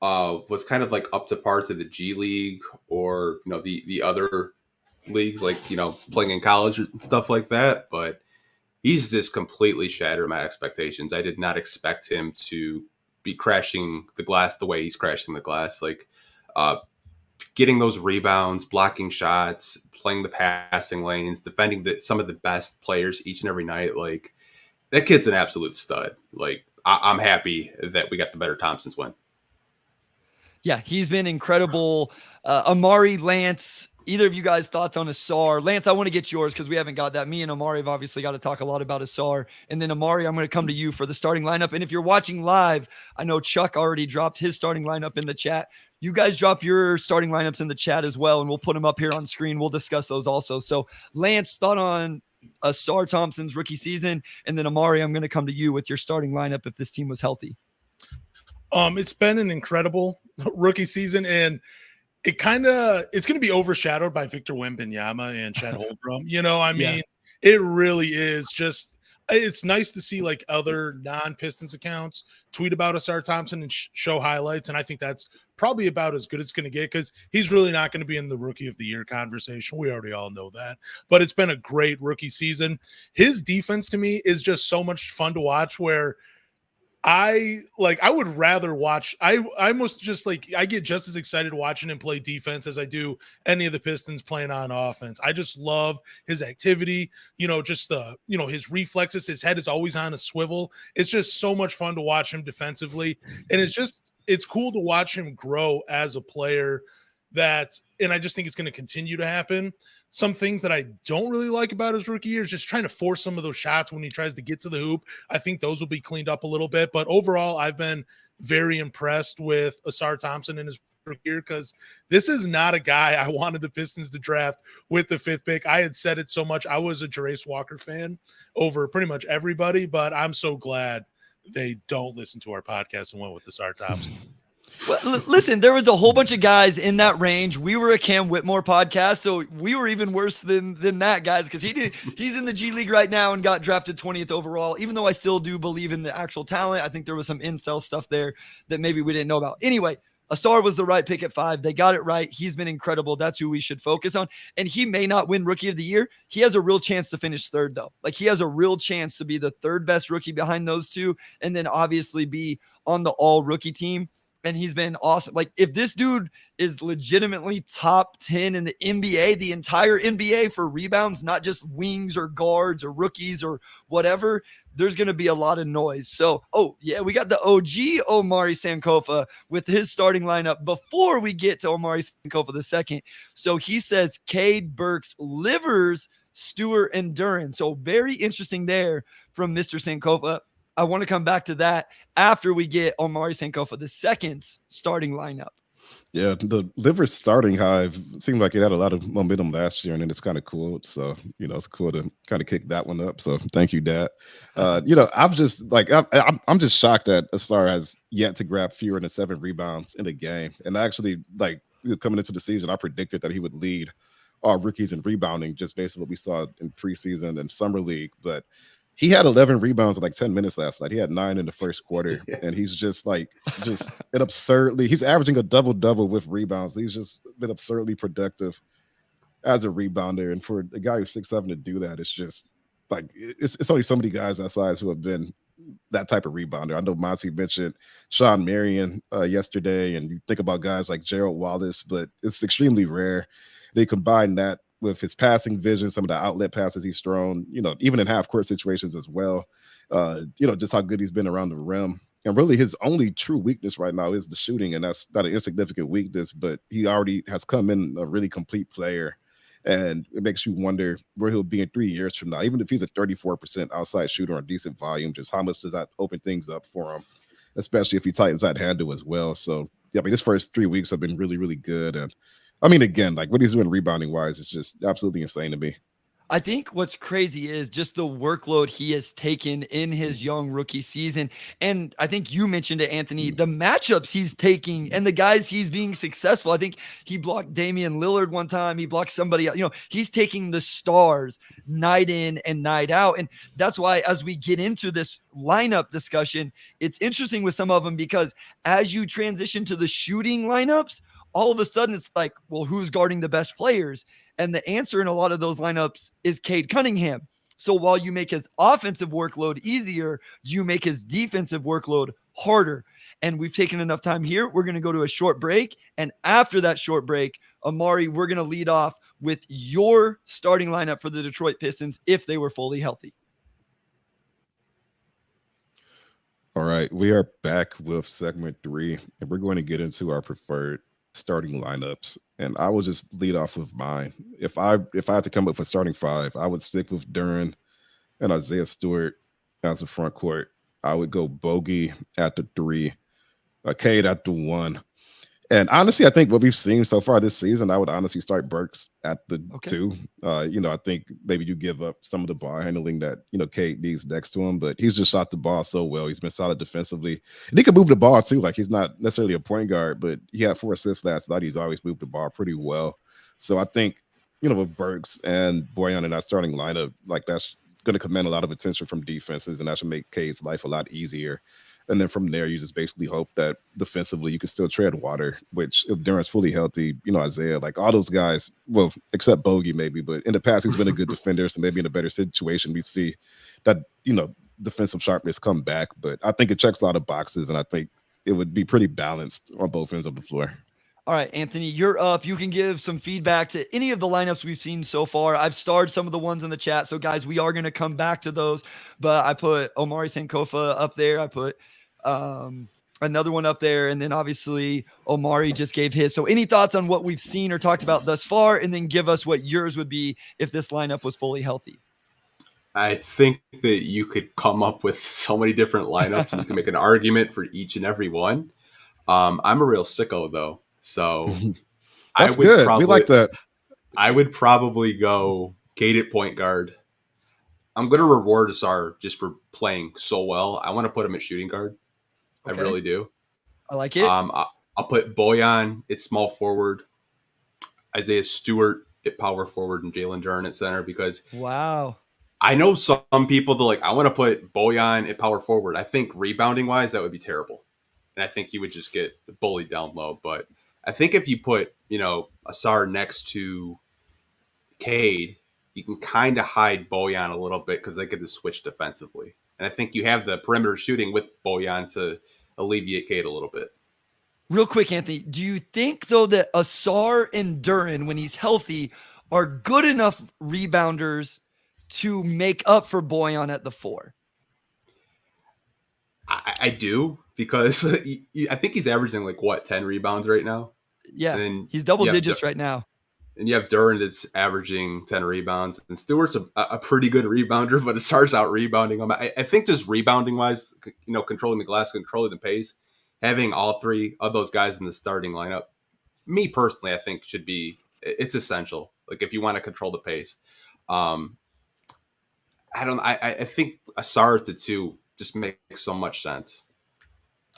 was kind of like up to par to the G League or the other leagues, like playing in college and stuff like that. But he's just completely shattered my expectations. I did not expect him to be crashing the glass the way he's crashing the glass. Like getting those rebounds, blocking shots, playing the passing lanes, defending some of the best players each and every night. Like that kid's an absolute stud. Like I'm happy that we got the better Thompsons win. Yeah, he's been incredible. Omari, Lance, either of you guys thoughts on Asar? Lance, I want to get yours because we haven't got that. Me and Omari have obviously got to talk a lot about Asar. And then Omari, I'm going to come to you for the starting lineup. And if you're watching live, I know Chuck already dropped his starting lineup in the chat. You guys drop your starting lineups in the chat as well, and we'll put them up here on screen. We'll discuss those also. So Lance, thought on Asar Thompson's rookie season. And then Omari, I'm going to come to you with your starting lineup if this team was healthy. It's been an incredible rookie season, and it's going to be overshadowed by Victor Wembanyama and Chet Holmgren. It really is just, it's nice to see like other non-Pistons accounts tweet about Asar Thompson and show highlights. And I think that's probably about as good as it's going to get because he's really not going to be in the rookie of the year conversation. We already all know that, but it's been a great rookie season. His defense to me is just so much fun to watch where I would rather watch. I almost just like I get just as excited watching him play defense as I do any of the Pistons playing on offense. I just love his activity, just his reflexes. His head is always on a swivel. It's just so much fun to watch him defensively, and it's cool to watch him grow as a player. And I just think it's going to continue to happen. Some things that I don't really like about his rookie year is just trying to force some of those shots when he tries to get to the hoop. I think those will be cleaned up a little bit. But overall, I've been very impressed with Asar Thompson in his rookie year because this is not a guy I wanted the Pistons to draft with the 5th pick. I had said it so much. I was a Jarace Walker fan over pretty much everybody, but I'm so glad they don't listen to our podcast and went with Asar Thompson. Well, listen, there was a whole bunch of guys in that range. We were a Cam Whitmore podcast, so we were even worse than that, guys, because he's in the G League right now and got drafted 20th overall. Even though I still do believe in the actual talent, I think there was some incel stuff there that maybe we didn't know about. Anyway, Asar was the right pick at 5. They got it right. He's been incredible. That's who we should focus on. And he may not win Rookie of the Year. He has a real chance to finish 3rd, though. Like, he has a real chance to be the 3rd best rookie behind those two, and then obviously be on the all-rookie team. And he's been awesome. Like, if this dude is legitimately top 10 in the NBA, the entire NBA for rebounds, not just wings or guards or rookies or whatever, there's going to be a lot of noise. So, we got the OG Omari Sankofa with his starting lineup before we get to Omari Sankofa the second. So he says Cade, Burks, Livers, Stewart, and Duran. So very interesting there from Mr. Sankofa. I want to come back to that after we get Omari Sankofa, the second starting lineup. Yeah, the Livers starting hive seemed like it had a lot of momentum last year, and then it's kind of cool. So, it's cool to kind of kick that one up. So thank you, Dad. I'm just like, I'm just shocked that Asar has yet to grab fewer than 7 rebounds in a game. And actually, like, coming into the season, I predicted that he would lead all rookies in rebounding just based on what we saw in preseason and summer league. But he had 11 rebounds in like 10 minutes last night. He had 9 in the first quarter, and he's just an absurdly. He's averaging a double-double with rebounds. He's just been absurdly productive as a rebounder, and for a guy who's 6'7" to do that, it's just like it's only so many guys that size who have been that type of rebounder. I know Monty mentioned Sean Marion yesterday, and you think about guys like Gerald Wallace, but it's extremely rare. They combine that with his passing vision, some of the outlet passes he's thrown, even in half-court situations as well, just how good he's been around the rim. And really his only true weakness right now is the shooting, and that's not an insignificant weakness, but he already has come in a really complete player, and it makes you wonder where he'll be in 3 years from now. Even if he's a 34% outside shooter on decent volume, just how much does that open things up for him, especially if he tightens that handle as well. So, yeah, his first 3 weeks have been really, really good, and again, like what he's doing rebounding wise is just absolutely insane to me. I think what's crazy is just the workload he has taken in his young rookie season. And I think you mentioned it, Anthony, the matchups he's taking and the guys he's being successful. I think he blocked Damian Lillard one time. He blocked somebody else. He's taking the stars night in and night out. And that's why as we get into this lineup discussion, it's interesting with some of them because as you transition to the shooting lineups, all of a sudden it's like, well, who's guarding the best players? And the answer in a lot of those lineups is Cade Cunningham. So while you make his offensive workload easier, you make his defensive workload harder. And we've taken enough time here. We're going to go to a short break. And after that short break, Omari, we're going to lead off with your starting lineup for the Detroit Pistons if they were fully healthy. All right, we are back with segment 3, and we're going to get into our preferred starting lineups. And I will just lead off with mine. If I had to come up with a starting 5, I would stick with Duren and Isaiah Stewart as the front court. I would go Bogey at the 3, Cade at the 1. And honestly, I think what we've seen so far this season, I would honestly start Burks at the 2. I think maybe you give up some of the ball handling that, Cade needs next to him, but he's just shot the ball so well. He's been solid defensively. And he can move the ball too. Like, he's not necessarily a point guard, but he had 4 assists last night. He's always moved the ball pretty well. So I think, with Burks and Bojan in that starting lineup, like, that's going to command a lot of attention from defenses, and that should make Cade's life a lot easier. And then from there, you just basically hope that defensively you can still tread water, which if Duren's fully healthy, Isaiah, like all those guys, well, except Bogey maybe, but in the past, he's been a good defender. So maybe in a better situation, we see that, defensive sharpness come back. But I think it checks a lot of boxes, and I think it would be pretty balanced on both ends of the floor. All right, Anthony, you're up. You can give some feedback to any of the lineups we've seen so far. I've starred some of the ones in the chat. So, guys, we are going to come back to those. But I put Omari Sankofa up there. I put another one up there. And then, obviously, Omari just gave his. So any thoughts on what we've seen or talked about thus far? And then give us what yours would be if this lineup was fully healthy. I think that you could come up with so many different lineups and you can make an argument for each and every one. I'm a real sicko, though. So that's good. We like that. I would probably go Cade at point guard. I'm going to reward Asar just for playing so well. I want to put him at shooting guard. Okay. I really do. I like it. I'll put Bojan at small forward, Isaiah Stewart at power forward, and Jalen Duren at center because I know some people that I want to put Bojan at power forward. I think rebounding wise, that would be terrible. And I think he would just get bullied down low. But I think if you put, Asar next to Cade, you can kind of hide Bojan a little bit because they get to switch defensively. And I think you have the perimeter shooting with Bojan to alleviate Cade a little bit. Real quick, Anthony, do you think, though, that Asar and Duren, when he's healthy, are good enough rebounders to make up for Bojan at the 4? I do, because I think he's averaging 10 rebounds right now. Yeah, he's double digits right now. And you have Duren that's averaging 10 rebounds. And Stewart's a pretty good rebounder, but Asar's out rebounding him. I think just rebounding wise, controlling the glass, controlling the pace, having all 3 of those guys in the starting lineup, me personally, I think it's essential. If you want to control the pace. I think Asar at the 2 just makes so much sense.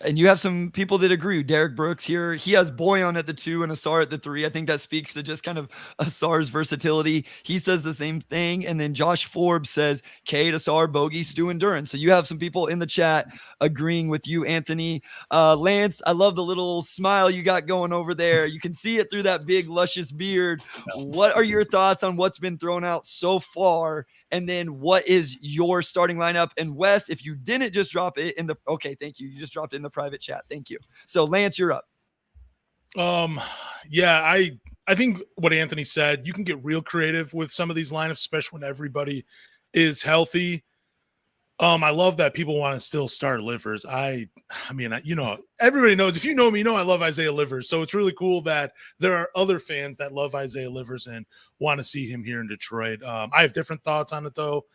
And you have some people that agree. Derek Brooks here, he has Bojan at the 2 and Asar at the 3. I think that speaks to just kind of Asar's versatility. He says the same thing. And then Josh Forbes says Cade, Asar, Bogey, Stu, and Duren. So you have some people in the chat agreeing with you, Anthony. Lance, I love the little smile you got going over there. You can see it through that big, luscious beard. What are your thoughts on what's been thrown out so far? And then what is your starting lineup? And Wes, if you didn't just drop it thank you. You just dropped it in the private chat. Thank you. So Lance, you're up. Yeah, I think what Anthony said, you can get real creative with some of these lineups, especially when everybody is healthy. I love that people want to still start Livers. I mean, everybody knows, if you know me, I love Isaiah Livers. So it's really cool that there are other fans that love Isaiah Livers and want to see him here in Detroit. I have different thoughts on it, though,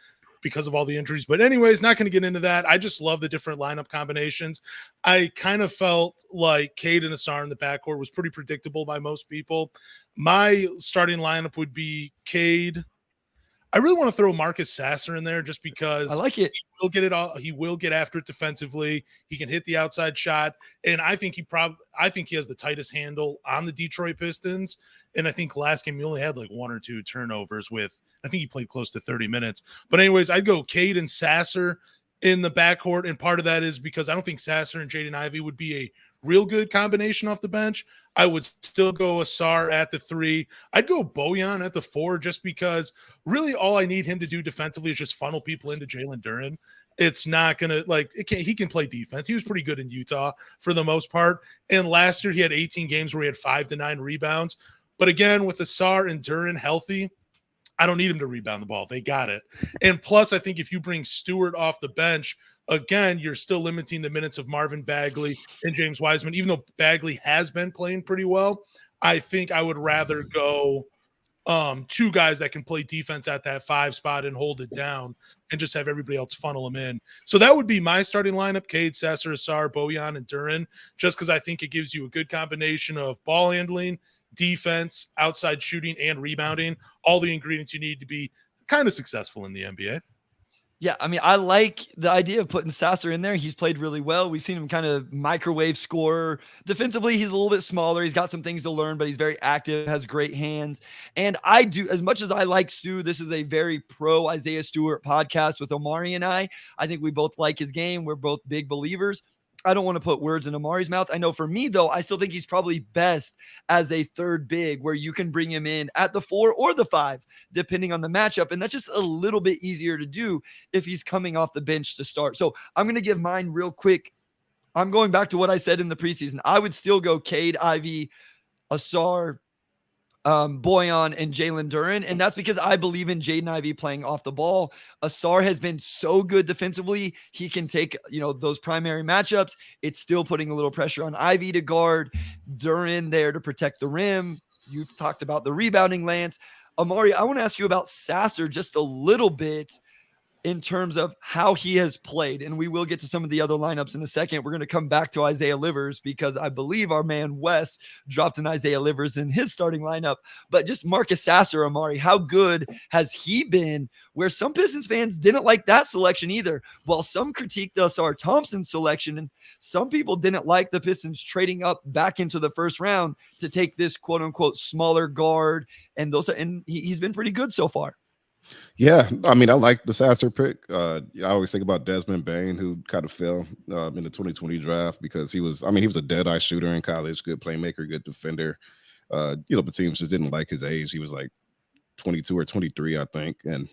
because of all the injuries. But anyways, not going to get into that. I just love the different lineup combinations. I kind of felt like Cade and Asar in the backcourt was pretty predictable by most people. My starting lineup would be Cade. I really want to throw Marcus Sasser in there just because I like it. he will get it all. He will get after it defensively. He can hit the outside shot, and I think he has the tightest handle on the Detroit Pistons. And I think last game he only had like 1 or 2 turnovers with. I think he played close to 30 minutes. But anyways, I'd go Cade and Sasser in the backcourt, and part of that is because I don't think Sasser and Jaden Ivey would be a real good combination off the bench. I would still go Asar at the 3. I'd go Bojan at the 4 just because really all I need him to do defensively is just funnel people into Jalen Duren. It's not going to he can play defense. He was pretty good in Utah for the most part. And last year he had 18 games where he had 5 to 9 rebounds. But again, with Asar and Duren healthy, I don't need him to rebound the ball. They got it. And plus, I think if you bring Stewart off the bench, again, you're still limiting the minutes of Marvin Bagley and James Wiseman. Even though Bagley has been playing pretty well, I think I would rather go 2 guys that can play defense at that 5 spot and hold it down and just have everybody else funnel them in. So that would be my starting lineup: Cade, Sasser, Asar, Bojan, and Duren, just because I think it gives you a good combination of ball handling, defense, outside shooting, and rebounding, all the ingredients you need to be kind of successful in the NBA. Yeah, I mean, I like the idea of putting Sasser in there. He's played really well. We've seen him kind of microwave scorer. Defensively, he's a little bit smaller. He's got some things to learn, but he's very active, has great hands. And I do, as much as I like Stu, this is a very pro Isaiah Stewart podcast with Omari and I. I think we both like his game. We're both big believers. I don't want to put words in Omari's mouth. I know for me, though, I still think he's probably best as a third big where you can bring him in at the 4 or the 5, depending on the matchup. And that's just a little bit easier to do if he's coming off the bench to start. So I'm going to give mine real quick. I'm going back to what I said in the preseason. I would still go Cade, Ivey, Asar, Bojan, and Jalen Duren. And that's because I believe in Jaden Ivey playing off the ball. Asar has been so good defensively. He can take, those primary matchups. It's still putting a little pressure on Ivey to guard. Duren there to protect the rim. You've talked about the rebounding, Lance. Omari, I want to ask you about Sasser just a little bit in terms of how he has played. And we will get to some of the other lineups in a second. We're going to come back to Isaiah Livers because I believe our man Wes dropped an Isaiah Livers in his starting lineup. But just Marcus Sasser, Omari, how good has he been? Where some Pistons fans didn't like that selection either. While some critiqued the Asar Thompson selection, and some people didn't like the Pistons trading up back into the first round to take this quote unquote smaller guard. And he's been pretty good so far. Yeah, I mean, I like the Sasser pick. I always think about Desmond Bane, who kind of fell in the 2020 draft because he was a dead-eye shooter in college, good playmaker, good defender. But teams just didn't like his age. He was like 22 or 23, I think, and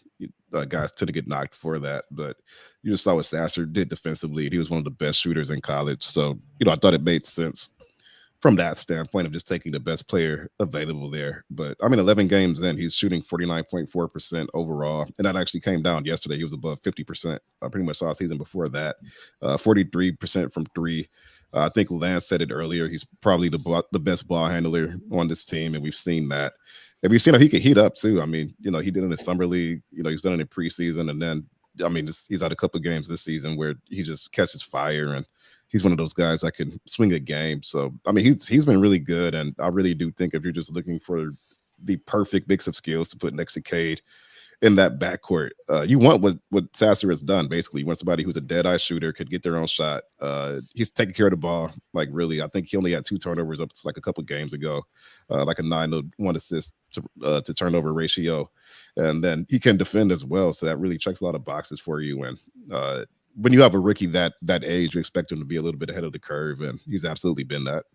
guys tend to get knocked for that. But you just saw what Sasser did defensively. He was one of the best shooters in college. So, I thought it made sense from that standpoint of just taking the best player available there. But 11 games in, he's shooting 49.4% overall. And that actually came down yesterday. He was above 50%. I pretty much saw a season before that. 43% from 3. I think Lance said it earlier. He's probably the best ball handler on this team. And we've seen that. And we've seen how he can heat up too. He did it in the summer league. He's done it in preseason. And then, he's had a couple of games this season where he just catches fire, and he's one of those guys that can swing a game. So, he's been really good. And I really do think if you're just looking for the perfect mix of skills to put next to Cade in that backcourt, you want what Sasser has done, basically. You want somebody who's a dead-eye shooter, could get their own shot. He's taking care of the ball. Really, I think he only had 2 turnovers up to like a couple games ago, like a 9-1 assist to turnover ratio. And then he can defend as well. So that really checks a lot of boxes for you. And when you have a rookie that age, you expect him to be a little bit ahead of the curve, and he's absolutely been that.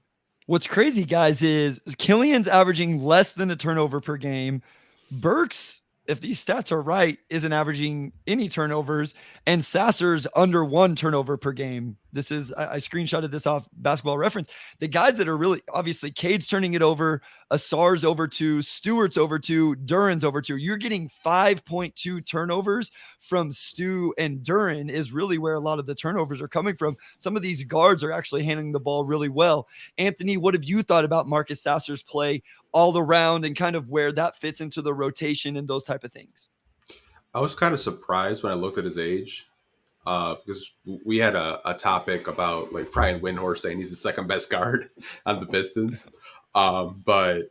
What's crazy, guys, is Killian's averaging less than a turnover per game. Burks, if these stats are right, isn't averaging any turnovers, and Sasser's under 1 turnover per game. This is, I screenshotted this off Basketball Reference. The guys that are really, obviously, Cade's turning it over, Asar's over 2, Stewart's over 2, Duren's over 2. You're getting 5.2 turnovers from Stu and Duren is really where a lot of the turnovers are coming from. Some of these guards are actually handling the ball really well. Anthony, what have you thought about Marcus Sasser's play all around and kind of where that fits into the rotation and those type of things? I was kind of surprised when I looked at his age. Because we had a topic about like Brian Windhorst saying he's the second best guard on the Pistons. But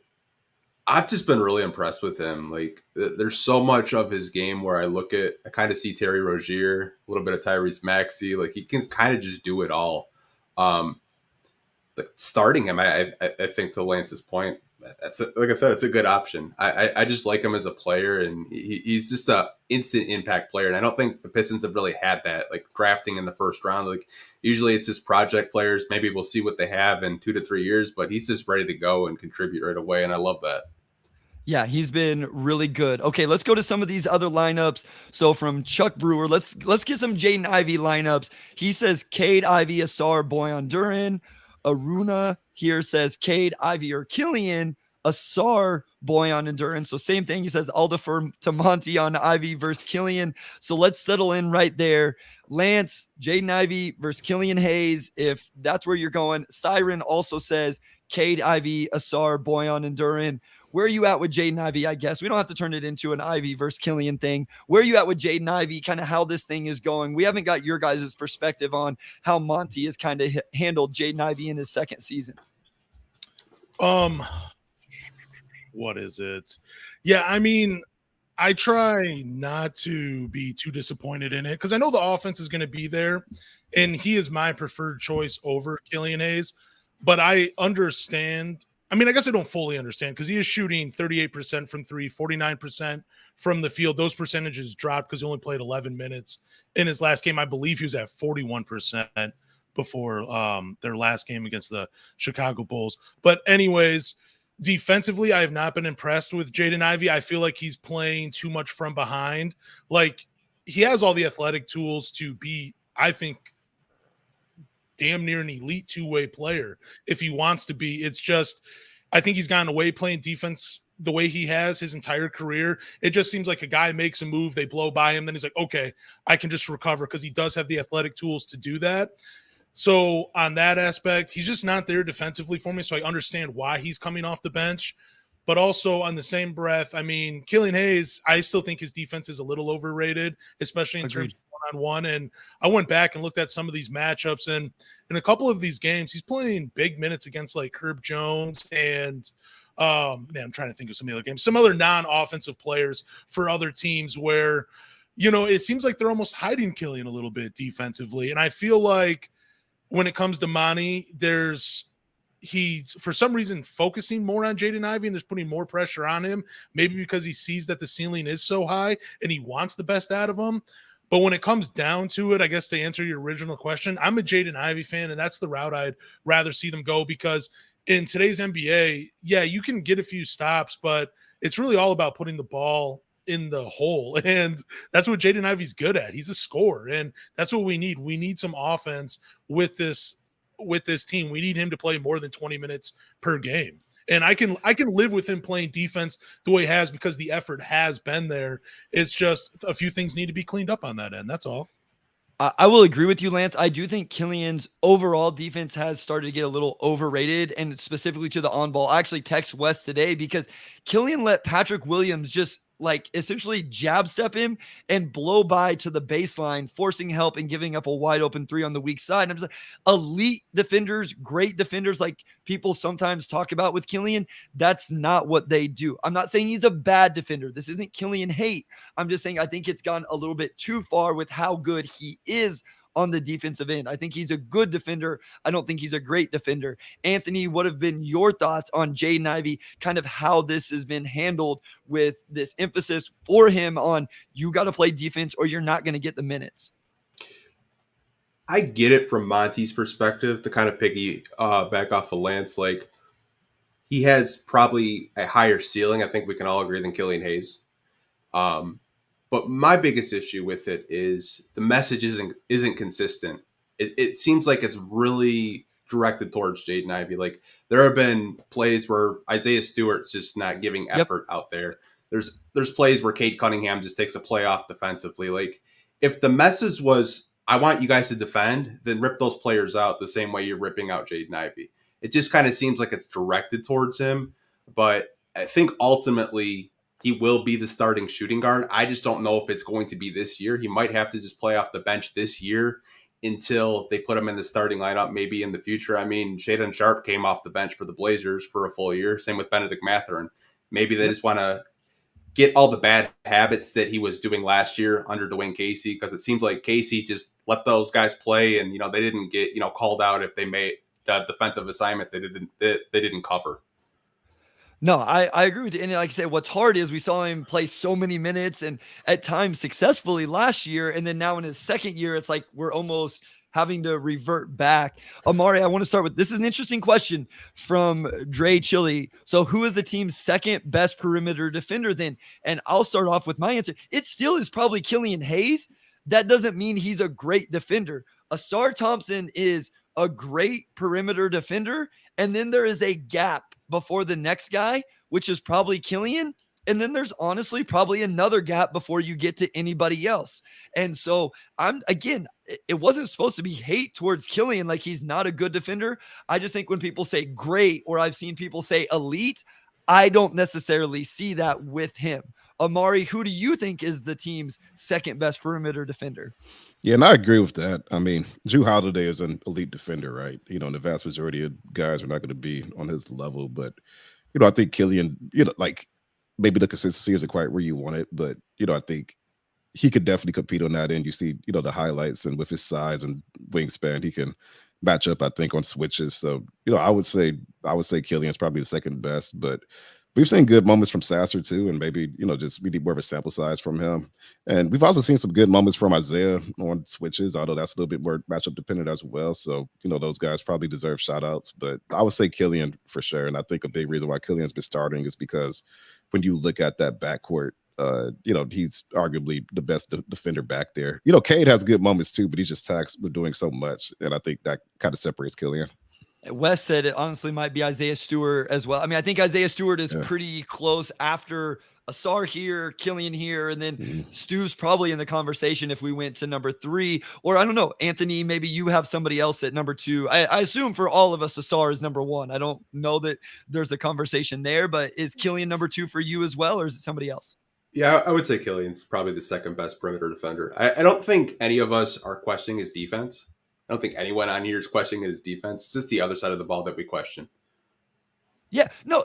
I've just been really impressed with him. Like, there's so much of his game where I kind of see Terry Rozier, a little bit of Tyrese Maxey. Like, he can kind of just do it all. Um, Starting him, I think to Lance's point, like I said, it's a good option. I just like him as a player, and he's just a instant impact player. And I don't think the Pistons have really had that, like drafting in the first round. Like usually it's just project players. Maybe we'll see what they have in 2 to 3 years, but he's just ready to go and contribute right away. And I love that. Yeah, he's been really good. Okay, let's go to some of these other lineups. So from Chuck Brewer, let's get some Jaden Ivey lineups. He says Cade, Ivey, Asar, Boyan Duran. Aruna here says Cade, Ivey, or Killian. Asar, Boyan, and Duran. So same thing. He says I'll defer to Monty on Ivey versus Killian. So let's settle in right there. Lance, Jaden Ivey versus Killian Hayes. If that's where you're going. Siren also says Cade, Ivey, Asar, Boyan, and Duran. Where are you at with Jaden Ivey? I guess we don't have to turn it into an Ivey versus Killian thing. Where are you at with Jaden Ivey? Kind of how this thing is going. We haven't got your guys' perspective on how Monty has kind of handled Jaden Ivey in his second season. What is it? Yeah, I mean, I try not to be too disappointed in it because I know the offense is going to be there, and he is my preferred choice over Killian Hayes. But I understand. I mean, I guess I don't fully understand because he is shooting 38% from three, 49% from the field. Those percentages dropped because he only played 11 minutes in his last game. I believe he was at 41% before their last game against the Chicago Bulls. But anyways, defensively, I have not been impressed with Jaden Ivey. I feel like he's playing too much from behind. Like, he has all the athletic tools to be, I think, damn near an elite two-way player if he wants to be. It's just, I think he's gotten away playing defense the way he has his entire career. It just seems like a guy makes a move, they blow by him, then he's like, okay, I can just recover because he does have the athletic tools to do that. So on that aspect, he's just not there defensively for me. So I understand why he's coming off the bench. But also on the same breath, I mean, Killian Hayes, I still think his defense is a little overrated, especially in terms of one-on-one. And I went back and looked at some of these matchups, and in a couple of these games, he's playing big minutes against like Herb Jones and I'm trying to think of some other games, some other non-offensive players for other teams where, you know, it seems like they're almost hiding Killian a little bit defensively. And I feel like when it comes to Monty, he's for some reason focusing more on Jaden Ivey and there's putting more pressure on him, maybe because he sees that the ceiling is so high and he wants the best out of him. But when it comes down to it, I guess to answer your original question, I'm a Jaden Ivey fan, and that's the route I'd rather see them go because in today's NBA, yeah, you can get a few stops, but it's really all about putting the ball in the hole. And that's what Jaden Ivey's good at. He's a scorer, and that's what we need. We need some offense with this team. We need him to play more than 20 minutes per game. And I can live with him playing defense the way he has because the effort has been there. It's just a few things need to be cleaned up on that end. That's all. I will agree with you, Lance. I do think Killian's overall defense has started to get a little overrated, and specifically to the on-ball. I actually text Wes today because Killian let Patrick Williams just like essentially jab step him and blow by to the baseline, forcing help and giving up a wide open three on the weak side. And I'm just like, elite defenders, great defenders, like people sometimes talk about with Killian. That's not what they do. I'm not saying he's a bad defender. This isn't Killian hate. I'm just saying I think it's gone a little bit too far with how good he is on the defensive end. I think he's a good defender. I don't think he's a great defender. Anthony, what have been your thoughts on Jaden Ivey, kind of how this has been handled with this emphasis for him on you got to play defense or you're not going to get the minutes? I get it from Monty's perspective to kind of piggy back off of Lance. Like, he has probably a higher ceiling, I think we can all agree, than Killian Hayes. But my biggest issue with it is the message isn't consistent. It seems like it's really directed towards Jaden Ivey. Like, there have been plays where Isaiah Stewart's just not giving effort out there. There's plays where Cade Cunningham just takes a play off defensively. Like, if the message was, I want you guys to defend, then rip those players out the same way you're ripping out Jaden Ivey. It just kind of seems like it's directed towards him. But I think ultimately he will be the starting shooting guard. I just don't know if it's going to be this year. He might have to just play off the bench this year until they put him in the starting lineup, maybe in the future. I mean, Shaedon Sharpe came off the bench for the Blazers for a full year. Same with Benedict Mathurin. maybe they just want to get all the bad habits that he was doing last year under Dwayne Casey, because it seems like Casey just let those guys play, and they didn't get called out if they made the defensive assignment they didn't cover. No, I agree with you. And like I said, what's hard is we saw him play so many minutes and at times successfully last year. And then now in his second year, it's like we're almost having to revert back. Omari, I want to start with, this is an interesting question from Dre Chili. So who is the team's second best perimeter defender then? And I'll start off with my answer. It still is probably Killian Hayes. That doesn't mean he's a great defender. Asar Thompson is a great perimeter defender. And then there is a gap before the next guy, which is probably Killian. And then there's honestly probably another gap before you get to anybody else. And so it wasn't supposed to be hate towards Killian, like he's not a good defender. I just think when people say great, or I've seen people say elite, I don't necessarily see that with him. Omari, who do you think is the team's second best perimeter defender? Yeah, and I agree with that. I mean, Jrue Holiday is an elite defender, right? The vast majority of guys are not going to be on his level, but I think Killian, like maybe the consistency isn't quite where you want it, but I think he could definitely compete on that end. You see, the highlights, and with his size and wingspan, he can match up, I think, on switches. So, I would say Killian's probably the second best, but we've seen good moments from Sasser too, and maybe, just we need more of a sample size from him. And we've also seen some good moments from Isaiah on switches, although that's a little bit more matchup dependent as well. So, those guys probably deserve shout outs, but I would say Killian for sure. And I think a big reason why Killian's been starting is because when you look at that backcourt, he's arguably the best defender back there. Cade has good moments too, but he's just taxed with doing so much. And I think that kind of separates Killian. Wes said it honestly might be Isaiah Stewart as well. I mean, I think Isaiah Stewart is pretty close after Asar here, Killian here, and then Stu's probably in the conversation if we went to number 3. Or I don't know, Anthony, maybe you have somebody else at number 2. I assume for all of us, Asar is number 1. I don't know that there's a conversation there, but is Killian number 2 for you as well, or is it somebody else? Yeah, I would say Killian's probably the second best perimeter defender. I don't think any of us are questioning his defense. I don't think anyone on here is questioning his defense. It's just the other side of the ball that we question. Yeah, no,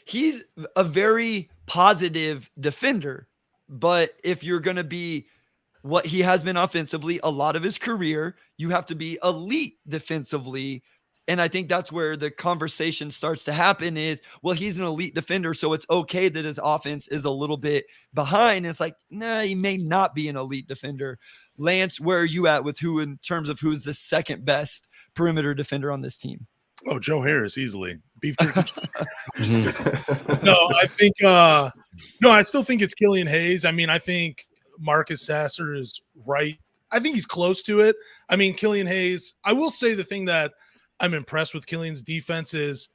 he's a very positive defender, but if you're going to be what he has been offensively a lot of his career, you have to be elite defensively. And I think that's where the conversation starts to happen is, well, he's an elite defender, so it's okay that his offense is a little bit behind. And it's like, nah, he may not be an elite defender. Lance, where are you at with who in terms of who's the second best perimeter defender on this team? Oh, Joe Harris, easily. Beef jerky. I still think it's Killian Hayes. I mean, I think Marcus Sasser is right. I think he's close to it. I mean, Killian Hayes, I will say the thing that I'm impressed with Killian's defense is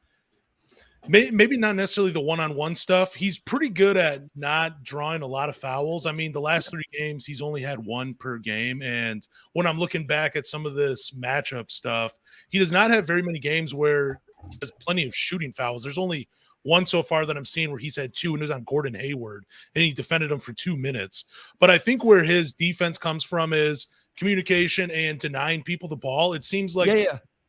maybe not necessarily the one-on-one stuff. He's pretty good at not drawing a lot of fouls. I mean, the last 3 games, he's only had 1 per game. And when I'm looking back at some of this matchup stuff, he does not have very many games where there's plenty of shooting fouls. There's only 1 so far that I'm seeing where he's had 2, and it was on Gordon Hayward, and he defended him for 2 minutes. But I think where his defense comes from is communication and denying people the ball. It seems like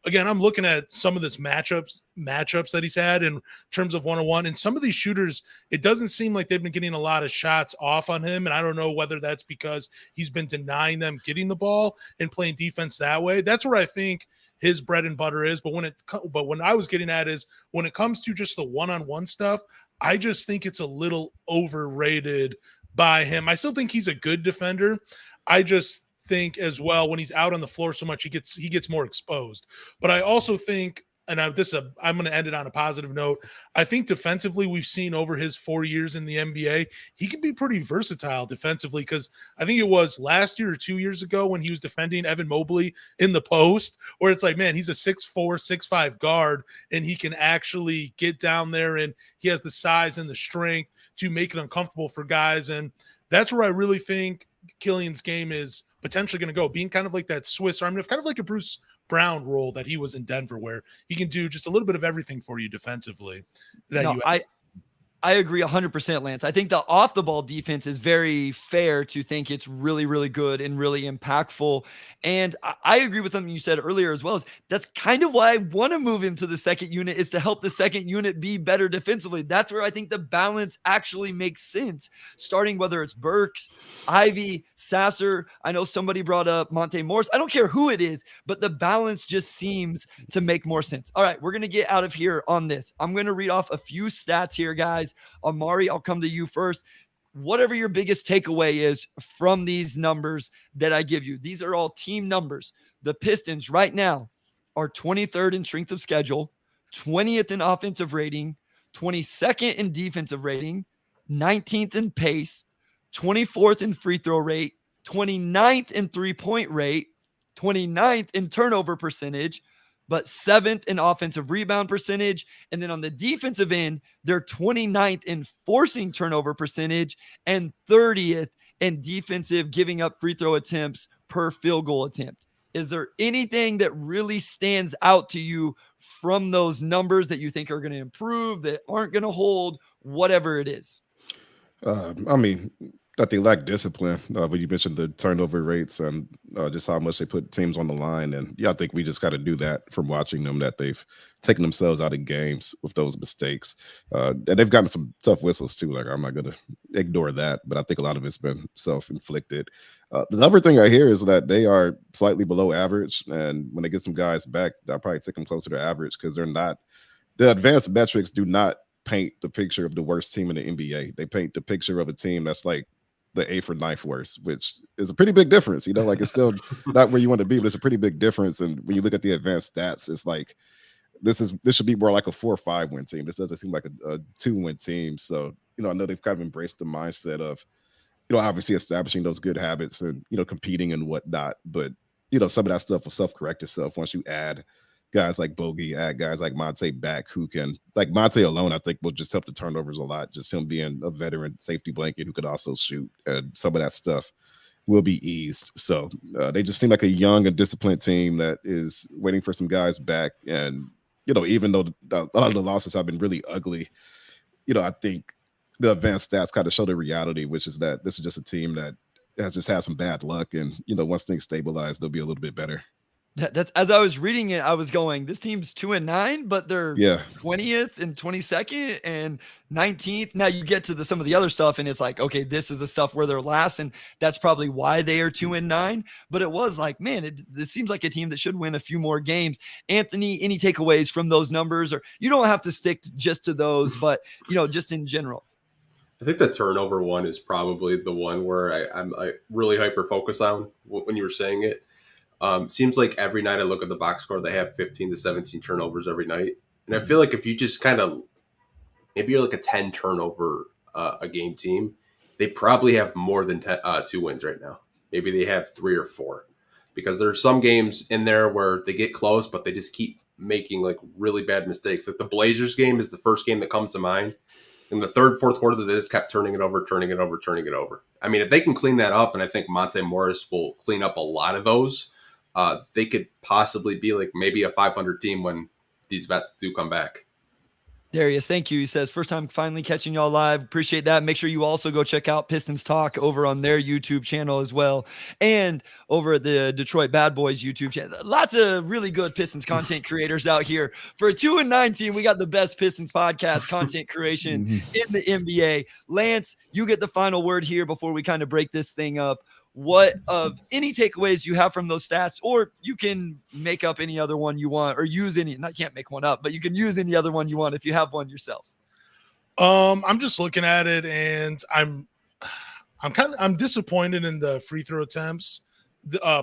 again, I'm looking at some of this matchups that he's had in terms of one-on-one, and some of these shooters, it doesn't seem like they've been getting a lot of shots off on him. And I don't know whether that's because he's been denying them getting the ball and playing defense that way. That's where I think his bread and butter is. But when I was getting at is when it comes to just the one-on-one stuff, I just think it's a little overrated by him. I still think he's a good defender. I just think as well when he's out on the floor so much, he gets more exposed. But I also think, and I'm going to end it on a positive note, I think defensively we've seen over his 4 years in the NBA, he can be pretty versatile defensively, because I think it was last year or 2 years ago when he was defending Evan Mobley in the post, where it's like, man, he's a 6'4", 6'5" guard, and he can actually get down there, and he has the size and the strength to make it uncomfortable for guys. And that's where I really think Killian's game is potentially going to go, being kind of like that Swiss Army knife, kind of like a Bruce Brown role that he was in Denver, where he can do just a little bit of everything for you defensively. I agree 100%, Lance. I think the off the ball defense is very fair to think it's really, really good and really impactful. And I agree with something you said earlier as well. As that's kind of why I want to move him to the second unit, is to help the second unit be better defensively. That's where I think the balance actually makes sense. Starting whether it's Burks, Ivy, Sasser. I know somebody brought up Monte Morris. I don't care who it is, but the balance just seems to make more sense. All right, we're going to get out of here on this. I'm going to read off a few stats here, guys. Omari, I'll come to you first. Whatever your biggest takeaway is from these numbers that I give you, these are all team numbers. The Pistons right now are 23rd in strength of schedule, 20th in offensive rating, 22nd in defensive rating, 19th in pace, 24th in free throw rate, 29th in three-point rate, 29th in turnover percentage, but 7th in offensive rebound percentage. And then on the defensive end, they're 29th in forcing turnover percentage and 30th in defensive giving up free throw attempts per field goal attempt. Is there anything that really stands out to you from those numbers that you think are going to improve, that aren't going to hold, whatever it is? I mean, that they lack discipline. When you mentioned the turnover rates and just how much they put teams on the line, and I think we just got to do that from watching them. That they've taken themselves out of games with those mistakes, and they've gotten some tough whistles too. Like, I'm not going to ignore that, but I think a lot of it's been self-inflicted. The other thing I hear is that they are slightly below average, and when they get some guys back, they'll probably take them closer to average because they're not. The advanced metrics do not paint the picture of the worst team in the NBA. They paint the picture of a team that's like the 8th or 9th worst, which is a pretty big difference. Like, it's still not where you want to be, but it's a pretty big difference. And when you look at the advanced stats, it's like this should be more like a 4 or 5 win team. This doesn't seem like a 2-win team. So, I know they've kind of embraced the mindset of, obviously establishing those good habits and, competing and whatnot. But, some of that stuff will self-correct itself once you add guys like Bogey, add guys like Monte back, who can, like Monte alone, I think will just help the turnovers a lot. Just him being a veteran safety blanket who could also shoot, and some of that stuff will be eased. So they just seem like a young and disciplined team that is waiting for some guys back. And, even though a lot of the losses have been really ugly, I think the advanced stats kind of show the reality, which is that this is just a team that has just had some bad luck. And, once things stabilize, they'll be a little bit better. That's as I was reading it, I was going, this team's 2-9, but they're 20th and 22nd and 19th. Now you get to some of the other stuff, and it's like, okay, this is the stuff where they're last, and that's probably why they are 2-9. But it was like, man, this seems like a team that should win a few more games. Anthony, any takeaways from those numbers? Or you don't have to stick just to those, but just in general. I think the turnover one is probably the one where I'm really hyper focused on when you were saying it. Seems like every night I look at the box score, they have 15 to 17 turnovers every night. And I feel like if you just kind of, maybe you're like a 10 turnover a game team, they probably have more than 2 wins right now. Maybe they have 3 or 4, because there's some games in there where they get close, but they just keep making like really bad mistakes. Like the Blazers game is the first game that comes to mind. In the third, fourth quarter, they just kept turning it over. I mean, if they can clean that up, and I think Monte Morris will clean up a lot of those, they could possibly be like maybe a 500 team when these vets do come back. Darius, thank you. He says, first time finally catching y'all live. Appreciate that. Make sure you also go check out Pistons Talk over on their YouTube channel as well, and over at the Detroit Bad Boys YouTube channel. Lots of really good Pistons content creators out here. For a 2-9 team, we got the best Pistons podcast content creation in the NBA. Lance, you get the final word here before we kind of break this thing up. What of any takeaways you have from those stats, or you can make up any other one you want, or use any, I can't make one up, but you can use any other one you want if you have one yourself. I'm just looking at it, and I'm disappointed in the free throw attempts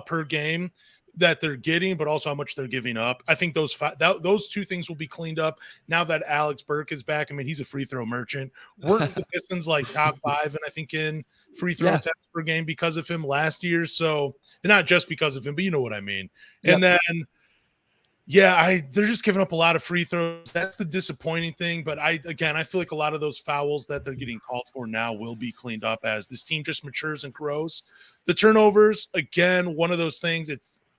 per game that they're getting, but also how much they're giving up. I think those 2 things will be cleaned up now that Alex Burke is back. I mean, he's a free throw merchant. Weren't the Pistons like top 5, and I think in free throw attempts per game because of him last year? So, and not just because of him, but you know what I mean. Yep. And then, they're just giving up a lot of free throws. That's the disappointing thing. But I feel like a lot of those fouls that they're getting called for now will be cleaned up as this team just matures and grows. The turnovers, again, one of those things.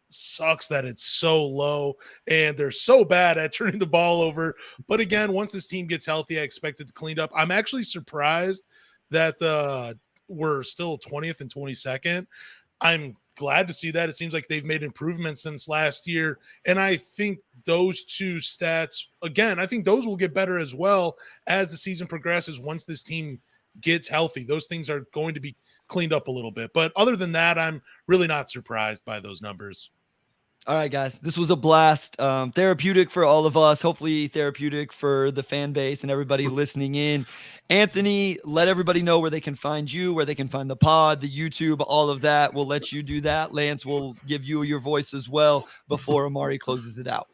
sucks that it's so low and they're so bad at turning the ball over. But again, once this team gets healthy, I expect it to clean up. I'm actually surprised that we're still 20th and 22nd. I'm glad to see that. It seems like they've made improvements since last year. And I think those two stats, again, I think those will get better as well as the season progresses. Once this team gets healthy, those things are going to be cleaned up a little bit. But other than that, I'm really not surprised by those numbers. All right, guys, this was a blast. Therapeutic for all of us, hopefully therapeutic for the fan base and everybody listening in. Anthony, let everybody know where they can find you, where they can find the pod, the YouTube, all of that. We'll let you do that. Lance will give you your voice as well before Omari closes it out.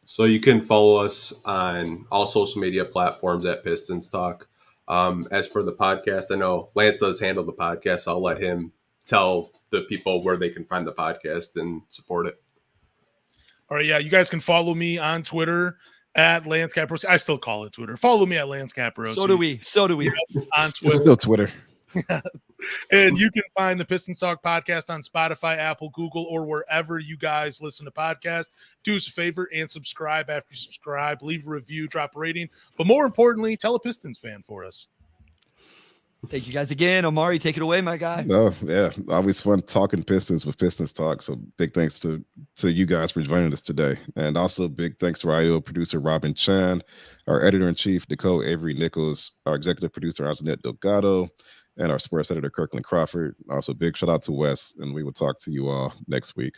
So you can follow us on all social media platforms at Pistons Talk. As for the podcast, I know Lance does handle the podcast. So I'll let him tell the people where they can find the podcast and support it. All right, yeah, you guys can follow me on Twitter at Lance Caprosi. I still call it Twitter. Follow me at Lance Caprosi. So do we. On Twitter. It's still Twitter. And you can find the Pistons Talk podcast on Spotify, Apple, Google, or wherever you guys listen to podcasts. Do us a favor and subscribe. After you subscribe, leave a review, drop a rating. But more importantly, tell a Pistons fan for us. Thank you guys again. Omari, take it away, my guy. Oh, yeah. Always fun talking Pistons with Pistons Talk. So big thanks to you guys for joining us today. And also big thanks to our IO producer, Robin Chan, our editor-in-chief, Nicole Avery Nichols, our executive producer, Anjanette Delgado, and our sports editor, Kirkland Crawford. Also big shout out to Wes, and we will talk to you all next week.